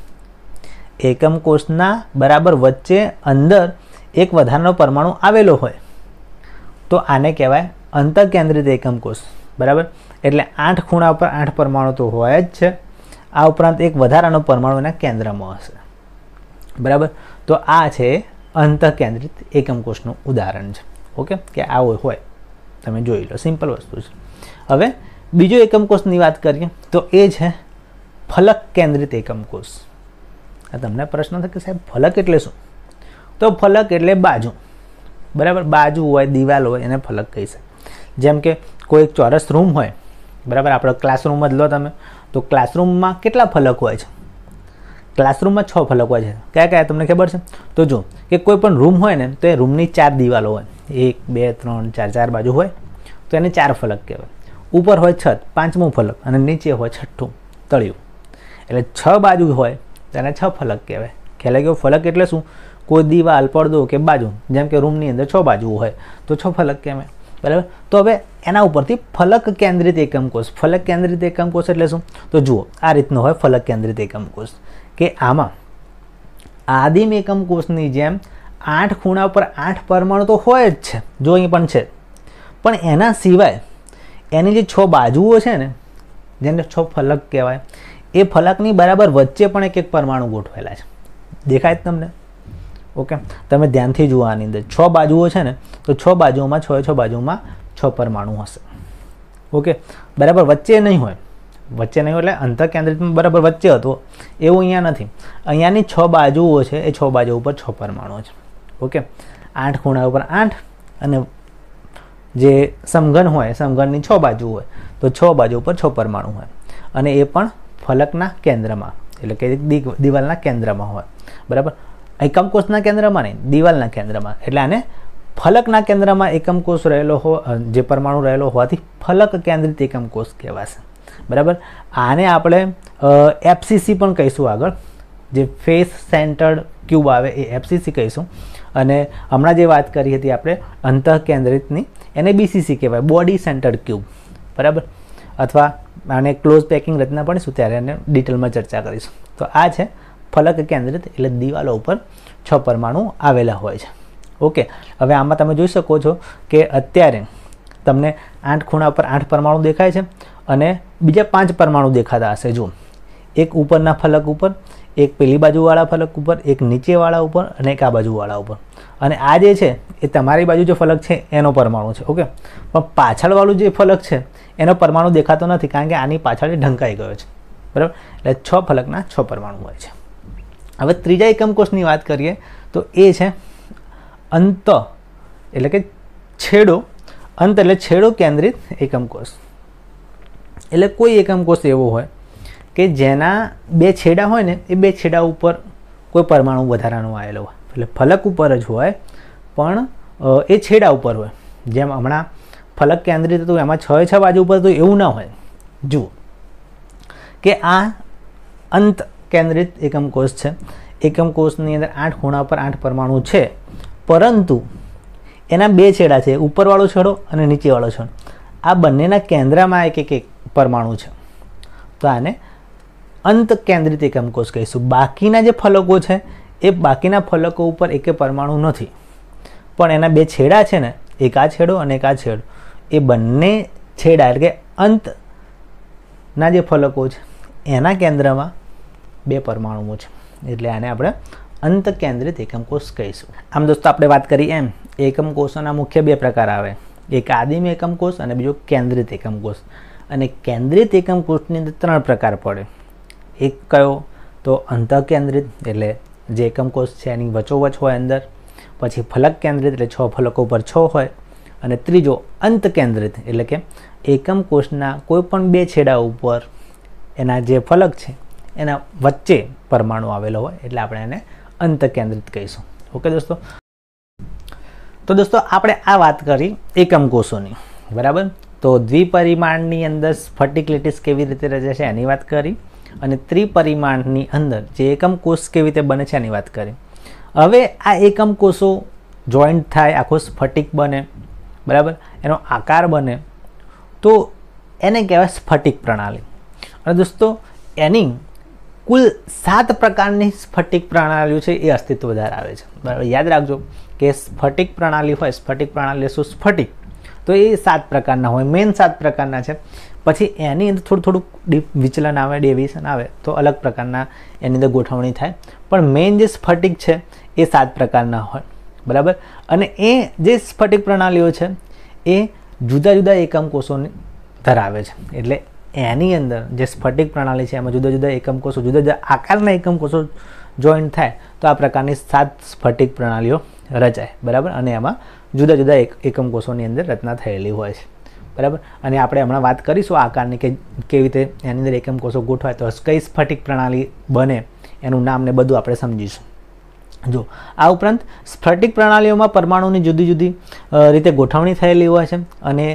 એકમ કોષના બરાબર વચ્ચે અંદર એક વધારાનો પરમાણુ આવેલો હોય તો આને કહેવાય અંતઃકેન્દ્રિત એકમ કોષ. બરાબર, એટલે 8 ખૂણા પર 8 પરમાણુ તો હોય જ છે. આ ઉપરાંત એક વધારાનો પરમાણુ એના કેન્દ્રમાં હશે. બરાબર, તો આ છે અંતઃકેન્દ્રિત એકમ કોષનું ઉદાહરણ છે. ઓકે, કે આવો હોય, તમે જોઈ લો, સિમ્પલ વસ્તુ છે. હવે બીજો એકમ કોષની વાત કરીએ તો એ છે ફલક કેન્દ્રિત એકમ કોષ. આ તમને પ્રશ્ન થાય કે સાહેબ ફલક એટલે શું? તો ફલક એટલે બાજુ. બરાબર, બાજુ હોય, દિવાલ હોય, એને ફલક કહી શકે. જેમ કે કોઈ એક ચોરસ રૂમ હોય, બરાબર, આપણો ક્લાસરૂમ જ લો તમે, તો ક્લાસરૂમમાં કેટલા ફલક હોય છે? ક્લાસરૂમમાં 6 ફલક હોય છે. કયા કયા તમને ખબર છે? તો જો કે કોઈ પણ રૂમ હોય ને તો એ રૂમની 4 દિવાલો હોય, 1 2 3 4, 4 બાજુ હોય તો એને 4 ફલક કહેવાય. ઉપર હોય છત, 5મો ફલક, અને નીચે હોય 6ઠું તળિયું. એટલે 6 બાજુ હોય તો એને 6 ફલક કહેવાય. ખ્યાલ આવ્યો? ફલક એટલે શું? કોઈ દિવાલ, પડદો કે બાજુ. જેમ કે રૂમની અંદર 6 બાજુ હોય તો 6 ફલક કહેવાય. બરાબર, તો હવે એના ઉપરથી ફલક કેન્દ્રિત એકમ કોષ. ફલક કેન્દ્રિત એકમ કોષ એટલે શું? તો જુઓ, આ રીતનો હોય ફલક કેન્દ્રિત એકમ કોષ, કે આમાં આદિમ એકમ કોષની જેમ 8 ખૂણા પર 8 પરમાણુ તો હોય જ છે, જો અહીં પણ છે, પણ એના સિવાય એની જે 6 બાજુઓ છે ને, જેને 6 ફલક કહેવાય, એ ફલકની બરાબર વચ્ચે પણ એક એક પરમાણુ ગોઠવેલા છે. દેખાય જ તમને? ઓકે, તમે ધ્યાનથી જુઓ, આની અંદર 6 બાજુઓ છે ને, તો 6 બાજુઓમાં 6 બાજુમાં 6 પરમાણુ હશે. ઓકે, બરાબર વચ્ચે નહીં હોય. વચ્ચે નહીં એટલે અંતઃકેન્દ્રિતમાં બરાબર વચ્ચે હતો એવું અહીંયા નથી. અહીંયાની 6 બાજુઓ છે, એ 6 બાજુ ઉપર 6 પરમાણુ છે. ઓકે, 8 ખૂણા ઉપર 8, અને જે સમઘન હોય, સમઘનની 6 બાજુ હોય તો 6 બાજુ ઉપર 6 પરમાણુ હોય, અને એ પણ ફલકના કેન્દ્રમાં, એટલે કે દિવાલના કેન્દ્રમાં હોય. બરાબર, એકમ કોષના કેન્દ્રમાં નહીં, દિવાલના કેન્દ્રમાં. એટલે આને ફલકના કેન્દ્રમાં એકમ કોષ રહેલો હોય, જે પરમાણુ રહેલો હોવાથી ફલક કેન્દ્રિત એકમ કોષ કહેવાશે. બરાબર, આને આપણે FCC પણ કહીશું આગળ. જે ફેસ સેન્ટર્ડ ક્યુબ આવે એ FCC કહીશું. અને હમણાં જે વાત કરી હતી આપણે અંતઃકેન્દ્રિતની, એને BCC કહેવાય, બોડી સેન્ટર્ડ ક્યુબ. બરાબર, અથવા આને ક્લોઝ પેકિંગ રચના પડીશું ત્યારે એને ડિટેલમાં ચર્ચા કરીશું. તો આ છે ફલક કેન્દ્રિત, એટલે દિવાલો ઉપર 6 પરમાણુ આવેલા હોય છે. ઓકે, હવે આમાં તમે જોઈ શકો છો કે અત્યારે તમને 8 ખૂણા પર 8 પરમાણુ દેખાય છે અને બીજા 5 પરમાણુ દેખાતા હશે. જો એક ઉપરના ફલક ઉપર, એક પેલી બાજુવાળા ફલક ઉપર, એક નીચેવાળા ઉપર અને એક આ બાજુવાળા ઉપર. અને આ જે છે એ તમારી બાજુ જે ફલક છે એનો પરમાણુ છે. ઓકે, પણ પાછળવાળું જે ફલક છે એનો પરમાણુ દેખાતો નથી, કારણ કે આની પાછળ ઢંકાઈ ગયો છે. બરાબર, એટલે 6 ફલકના 6 પરમાણુ હોય છે. હવે ત્રીજા એકમ કોષની વાત કરીએ તો એ છે અંત, એટલે કે છેડો. અંત એટલે છેડો કેન્દ્રિત એકમ કોષ. એટલે કોઈ એકમ કોષ એવો હોય કે જેના 2 છેડા હોય ને, એ 2 છેડા ઉપર કોઈ પરમાણુ વધારાનો આવેલો હોય. એટલે ફલક ઉપર જ હોય પણ એ છેડા ઉપર હોય. જેમ હમણાં ફલક કેન્દ્રિત હતું એમાં 6 બાજુ ઉપર, તો એવું ના હોય. જુઓ કે આ અંત કેન્દ્રિત એકમ કોષ છે. એકમ કોષની અંદર 8 ખૂણા પર 8 પરમાણુ છે, પરંતુ એના 2 છેડા છે, ઉપરવાળો છેડો અને નીચેવાળો છેડો. આ બંનેના કેન્દ્રમાં એક એક પરમાણુ છે, તો આને અંત કેન્દ્રિત એકમ કોષ કહીશું. બાકીના જે ફલકો છે એ બાકીના ફલકો ઉપર એક પરમાણુ નથી, પણ એના 2 છેડા છે ને એક આ છેડો અને એક આ છેડો, એ બંને છેડા એટલે કે અંતના જે ફલકો છે એના કેન્દ્રમાં 2 પરમાણુઓ છે, એટલે આને આપણે અંત કેન્દ્રિત એકમ કોષ કહીશું. આમ દોસ્તો આપણે વાત કરી એમ એકમ કોષોના મુખ્ય 2 પ્રકાર આવે, એક આદિમ એકમ કોષ અને બીજો કેન્દ્રિત એકમ કોષ. અને કેન્દ્રિત એકમ કોષની અંદર 3 પ્રકાર પડે. એક કયો તો અંતઃકેન્દ્રિત એટલે જે એકમ કોષ છે એની વચ્ચોવચ હોય અંદર, પછી ફલક કેન્દ્રિત એટલે 6 ફલકો પર 6 હોય, અને ત્રીજો અંત કેન્દ્રિત એટલે કે એકમ કોષના કોઈ પણ 2 છેડા ઉપર એના જે ફલક છે એના વચ્ચે પરમાણુ આવેલો હોય, એટલે આપણે એને અંત કેન્દ્રિત કહીશું. ઓકે દોસ્તો, તો દોસ્તો આપણે આ વાત કરી એકમ કોષોની, બરાબર. તો દ્વિપરિમાણની અંદર સ્ફટિક લેટિસ કેવી રીતે રચે છે એની વાત કરી, અને ત્રિપરિમાણની અંદર જે એકમ કોષ કેવી રીતે બને છે એની વાત કરી. હવે આ એકમ કોષો જોઈન્ટ થાય, આખો સ્ફટિક બને, બરાબર, એનો આકાર બને, તો એને કહેવાય સ્ફટિક પ્રણાલી. અને દોસ્તો એની કુલ 7 પ્રકારની સ્ફટિક પ્રણાલીઓ છે એ અસ્તિત્વ ધરાવે છે, બરાબર. યાદ રાખજો કે સ્ફટિક પ્રણાલી હોય, સ્ફટિક પ્રણાલી શું સ્ફટિક, તો એ 7 પ્રકારના હોય, મેઇન 7 પ્રકારના છે. પછી એની અંદર થોડું વિચલન આવે, ડેવિએશન આવે તો અલગ પ્રકારના એની અંદર ગોઠવણી થાય, પણ મેઇન જે સ્ફટિક છે એ 7 પ્રકારના હોય, બરાબર. અને એ જે સ્ફટિક પ્રણાલીઓ છે એ જુદા જુદા એકમ કોષોને ધરાવે છે, એટલે એની અંદર જે સ્ફટિક પ્રણાલી છે એમાં જુદા જુદા એકમ કોષો, જુદા જુદા આકારના એકમ કોષો જોઈન્ટ થાય તો આ પ્રકારની 7 સ્ફટિક પ્રણાલીઓ રચાય, બરાબર. અને એમાં જુદા જુદા એકમ કોષોની અંદર રચના થયેલી હોય છે, બરાબર. અને આપણે હમણાં વાત કરીશું આકારની કે કેવી રીતે એની અંદર એકમ કોષો ગોઠવાય, તો કઈ સ્ફટિક પ્રણાલી બને એનું નામ ને બધું આપણે સમજીશું. જો આ ઉપરાંત સ્ફટિક પ્રણાલીઓમાં પરમાણુની જુદી જુદી રીતે ગોઠવણી થયેલી હોય છે, અને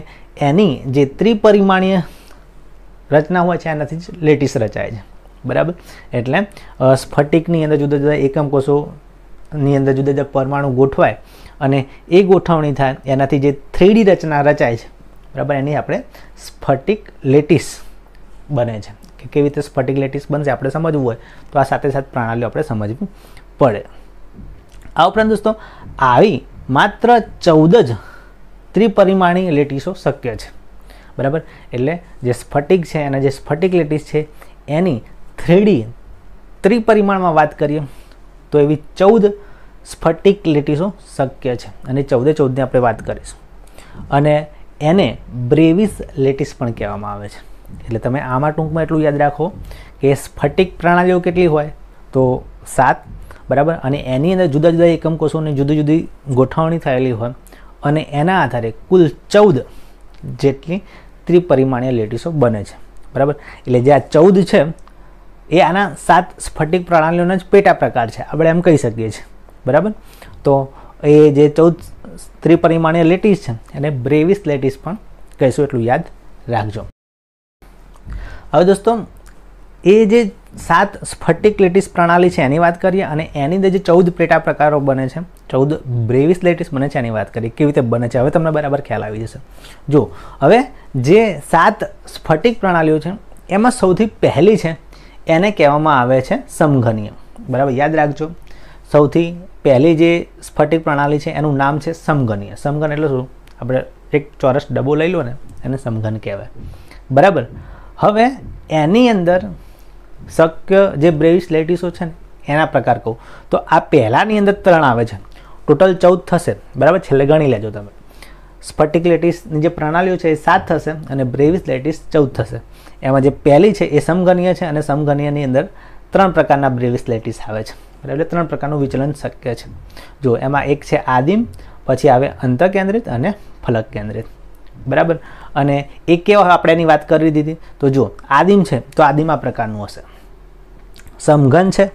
એની જે ત્રિપરિમાણીય રચના હોય છે એનાથી જ લેટિસ રચાય છે, બરાબર. એટલે સ્ફટિકની અંદર જુદા જુદા એકમ કોષોની અંદર જુદા જુદા પરમાણુ ગોઠવાય અને એ ગોઠવણી થાય, એનાથી જે 3D રચના રચાય છે, બરાબર, એની આપણે સ્ફટિક લેટિસ બને છે. કે કેવી રીતે સ્ફટિક લેટિસ બનશે આપણે સમજવું હોય તો આ સાથે સાથે પ્રણાલીઓ આપણે સમજવી પડે. આ ઉપરાંત દોસ્તો આવી માત્ર 14 જ ત્રિપરિમાણીય લેટિસો શક્ય છે, બરાબર. એટલે જે સ્ફટિક છે અને જે સ્ફટિક લેટિસ છે એની 3D ત્રિપરિમાણમાં વાત કરીએ તો એવી 14 સ્ફટિક લેટિસો શક્ય છે, અને 14ની આપણે વાત કરીશું. અને એને બ્રેવિસ લેટિસ પણ કહેવામાં આવે છે. એટલે તમે આમાં ટૂંકમાં એટલું યાદ રાખો કે સ્ફટિક પ્રણાલીઓ કેટલી હોય તો 7, બરાબર. અને એની અંદર જુદા જુદા એકમ કોષોની જુદી જુદી ગોઠવણી થયેલી હોય, અને એના આધારે કુલ 14 જેટલી ત્રિપરિમાણીય લેટિસો બને છે, બરાબર. એટલે જે આ 14 છે એ આના 7 સ્ફટિક પ્રણાલીઓના જ પેટા પ્રકાર છે, આપણે એમ કહી શકીએ છીએ, બરાબર. તો એ જે 14 ત્રિપરિમાણીય લેટિસ છે એને બ્રેવિસ લેટિસ પણ કહીશું, એટલું યાદ રાખજો. હવે દોસ્તો એ જે 7 સ્ફટિક લેટિસ પ્રણાલી છે એની વાત કરીએ, અને એની અંદર જે 14 પેટા પ્રકારો બને છે, 14 બ્રેવિસ લેટિસ બને છે એની વાત કરીએ. કેવી રીતે બને છે હવે તમને બરાબર ખ્યાલ આવી જશે. જો હવે જે 7 સ્ફટિક પ્રણાલીઓ છે એમાં સૌથી પહેલી છે એને કહેવામાં આવે છે સમઘનીય, બરાબર. યાદ રાખજો, સૌથી પહેલી જે સ્ફટિક પ્રણાલી છે એનું નામ છે સમઘનીય. સમઘન એટલે શું? આપણે એક ચોરસ ડબ્બો લઈ લો ને એને સમઘન કહેવાય, બરાબર. હવે એની અંદર શક્ય જે બ્રેવિસ લેટિસો છે ને એના પ્રકાર કહું તો આ પહેલાની અંદર 3 આવે છે, ટોટલ 14 થશે, બરાબર. છેલ્લે ગણી લેજો તમે. સ્ફટિક લેટિસની જે પ્રણાલીઓ છે એ 7 થશે અને બ્રેવિસ લેટિસ 14 થશે. એમાં જે પહેલી છે એ સમઘનીય છે, અને સમઘનીયની અંદર 3 પ્રકારના બ્રેવિસ લેટિસ આવે છે, બરાબર. 3 પ્રકારનું વિચલન શક્ય છે. જો એમાં એક છે આદિમ, પછી આવે અંતઃકેન્દ્રિત અને ફલક કેન્દ્રિત, બરાબર. અને એ કેવા આપણે એની વાત કરી દીધી. તો જો આદિમ છે તો આદિમ આ પ્રકારનું હશે, સમઘન છે,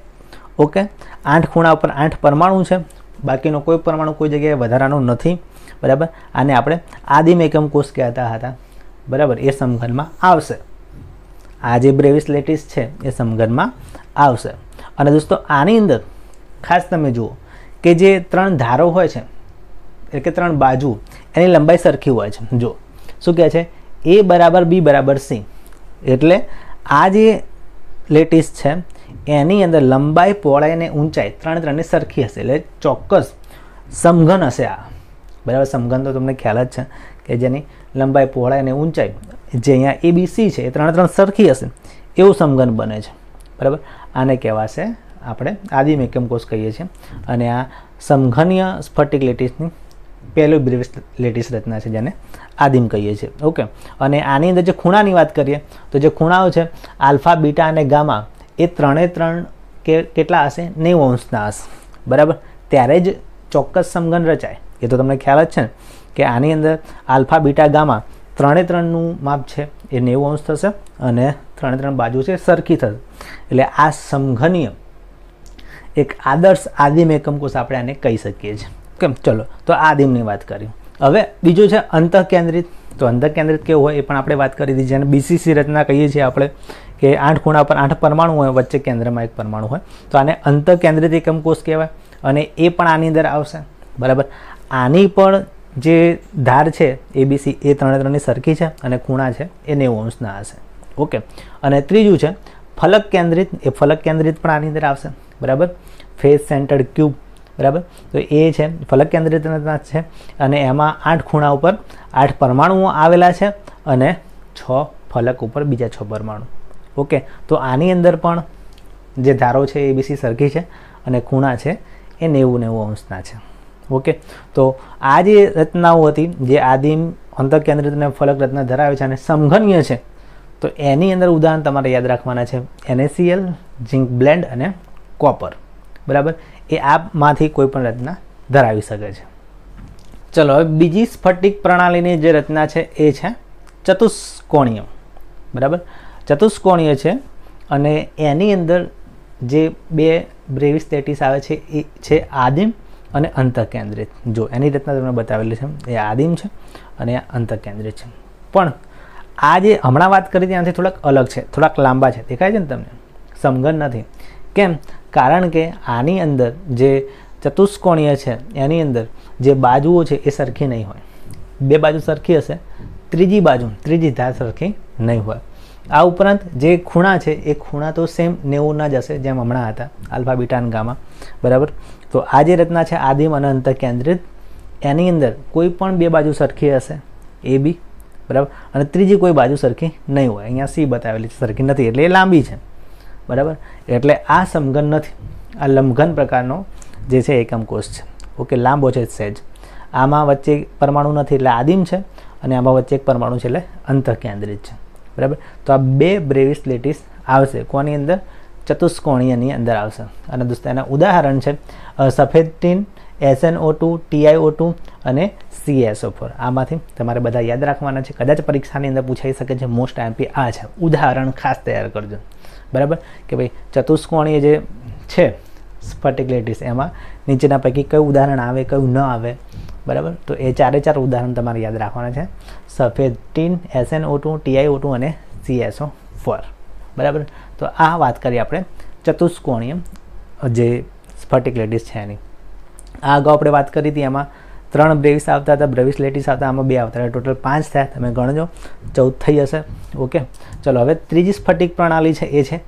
ઓકે. 8 ખૂણા ઉપર 8 પરમાણુ છે, બાકીનો કોઈ પરમાણુ કોઈ જગ્યાએ વધારાનો નથી, બરાબર. આને આપણે આદિમ એકમ કોષ કહેતા હતા, બરાબર. એ સમઘનમાં આવશે. આ જે બ્રેવિસ લેટિસ છે એ સમઘનમાં આવશે. અને દોસ્તો આની અંદર ખાસ તમે જુઓ કે જે 3 ધારો હોય છે એટલે કે 3 બાજુ એની લંબાઈ સરખી હોય છે. જો શું કહે છે? A બરાબર B બરાબર C, એટલે આ જે લેટિસ છે એની અંદર લંબાઈ, પહોળાઈ અને ઊંચાઈ 3 ની સરખી હશે, એટલે ચોક્કસ સમઘન હશે આ, બરાબર. સમઘન તો તમને ખ્યાલ જ છે કે જેની લંબાઈ, પહોળાઈ અને ઊંચાઈ જે અહીંયા ABC છે એ 3 સરખી હશે એવું સમઘન બને છે. બરાબર. આને કહેવાશે આપણે આદિમ એકમ કોષ કહીએ છીએ. અને આ સમઘનીય સ્ફટિક લેટિસની પહેલી બ્રેવિસ લેટિસ રચના છે જેને આદિમ કહીએ છીએ. ઓકે. અને આની અંદર જે ખૂણાની વાત કરીએ તો જે ખૂણાઓ છે આલ્ફા, બીટા અને ગામા એ 3 કેટલા હશે? 90 અંશના હશે. બરાબર. ત્યારે જ ચોક્કસ સમઘન રચાય. એ તો તમને ખ્યાલ જ છે ને કે આની અંદર આલ્ફા, બીટા, ગામા 3 માપ છે એ 90 અંશ થશે અને 3 બાજુ છે સરખી થશે. એટલે આ સમઘનીય એક આદર્શ આદિમ એકમ કોષ આપણે આને કહી શકીએ છીએ. કેમ? ચલો, તો આદિમની વાત કરી. હવે બીજું છે અંતઃકેન્દ્રિત. તો અંતઃકેન્દ્રિત કેવું હોય એ પણ આપણે વાત કરી દીધી, જેને BCC રચના કહીએ છીએ આપણે, કે 8 ખૂણા પર 8 પરમાણુ હોય, વચ્ચે કેન્દ્રમાં એક પરમાણુ હોય, તો આને અંતઃકેન્દ્રિત એકમ કોષ કહેવાય. અને એ પણ આની અંદર આવશે. બરાબર. આની પણ જે ધાર છે ABC એ 3 સરખી છે અને ખૂણા છે એ 90 અંશના હશે. ઓકે. અને ત્રીજું છે ફલક કેન્દ્રિત. એ ફલક કેન્દ્રિત પણ આની અંદર આવશે. બરાબર. Face centred cube. બરાબર. તો એ છે ફલક કેન્દ્રિત છે અને એમાં 8 ખૂણા ઉપર 8 પરમાણુઓ આવેલા છે અને 6 ફલક ઉપર બીજા 6 પરમાણુ. ઓકે. તો આની અંદર પણ જે ધારો છે ABC સરખી છે અને ખૂણા છે એ 90 અંશના છે. ઓકે. તો આ જે રચનાઓ હતી જે આદિમ, અંતઃકેન્દ્રિત અને ફલક રચના ધરાવે છે અને સમઘનીય છે, તો એની અંદર ઉદાહરણ તમારે યાદ રાખવાના છે NaCl, ઝિંક બ્લેન્ડ અને કોપર. બરાબર. એ આમાંથી કોઈ પણ રચના ધરાવી શકે છે. ચલો, હવે બીજી સ્ફટિક પ્રણાલીની જે રચના છે એ છે ચતુષ્કોણીય. બરાબર. ચતુષ્કોણીય છે અને એની અંદર જે 2 બ્રેવિસ લેટિસ આવે છે એ છે આદિમ અને અંતઃકેન્દ્રિત. જો એની રચના તમને બતાવેલી છે એ આદિમ છે અને અંતઃકેન્દ્રિત છે. પણ આ જે હમણાં વાત કરી ત્યાંથી થોડાક અલગ છે, થોડાક લાંબા છે. દેખાય છે ને તમને? સમઘન નથી. કેમ? કારણ કે આની અંદર જે ચતુષ્કોણીય છે એની અંદર જે બાજુઓ છે એ સરખી નહીં હોય. 2 બાજુ સરખી હશે, ત્રીજી ધાર સરખી નહીં હોય. આ ઉપરાંત જે ખૂણા છે એ ખૂણા તો સેમ 90ના જ હશે જેમ હમણાં હતા, આલ્ફા, બીટા અને ગામા. બરાબર. તો આ જે રચના છે આદિમ અને અંતઃકેન્દ્રિત, એની અંદર કોઈ પણ 2 બાજુ સરખી હશે, AB. બરાબર. અને ત્રીજી કોઈ બાજુ સરખી નહીં હોય. અહીંયા C બતાવેલી છે, સરખી નથી એટલે એ લાંબી છે. બરાબર. એટલે આ સમઘન નથી. આ લંબઘન પ્રકારનો જે છે એકમ કોષ છે. ઓકે. લાંબો છે સહેજ. આમાં વચ્ચે પરમાણુ નથી એટલે આદિમ છે અને આમાં વચ્ચે એક પરમાણુ છે એટલે અંતઃકેન્દ્રિત છે. બરાબર. તો આ 2 બ્રેવિસ લેટિસ આવશે. કોની અંદર? ચતુષ્કોણીયની અંદર આવશે. અને દોસ્તો એના ઉદાહરણ છે સફેદ ટીન, SnO2, TiO2 અને CSO4. આમાંથી તમારે બધા યાદ રાખવાના છે. કદાચ પરીક્ષાની અંદર પૂછાઈ શકે છે. મોસ્ટ MP આ છે. ઉદાહરણ ખાસ તૈયાર કરજો. બરાબર. કે ભાઈ ચતુષ્કોણીય જે છે સ્ફટિક લેટિસ એમાં નીચેના પૈકી કયું ઉદાહરણ આવે, કયું ન આવે. બરાબર. તો એ 4 ઉદાહરણ તમારે યાદ રાખવાના છે. સફેદ ટીન, SnO2, TiO2 અને CSO4. બરાબર. તો આ વાત કરીએ આપણે ચતુષ્કોણીય જે સ્ફટિક લેટિસ છે એની. આ અગાઉ આપણે વાત કરી હતી, એમાં 3 બ્રેવિસ આવતા હતા, બ્રેવિસ લેટિસ આવતા, આમાં 2 આવતા, ટોટલ 5 થયા. તમે ગણજો, 14 થઈ હશે. ઓકે. ચલો, હવે ત્રીજી સ્ફટિક પ્રણાલી છે એ છે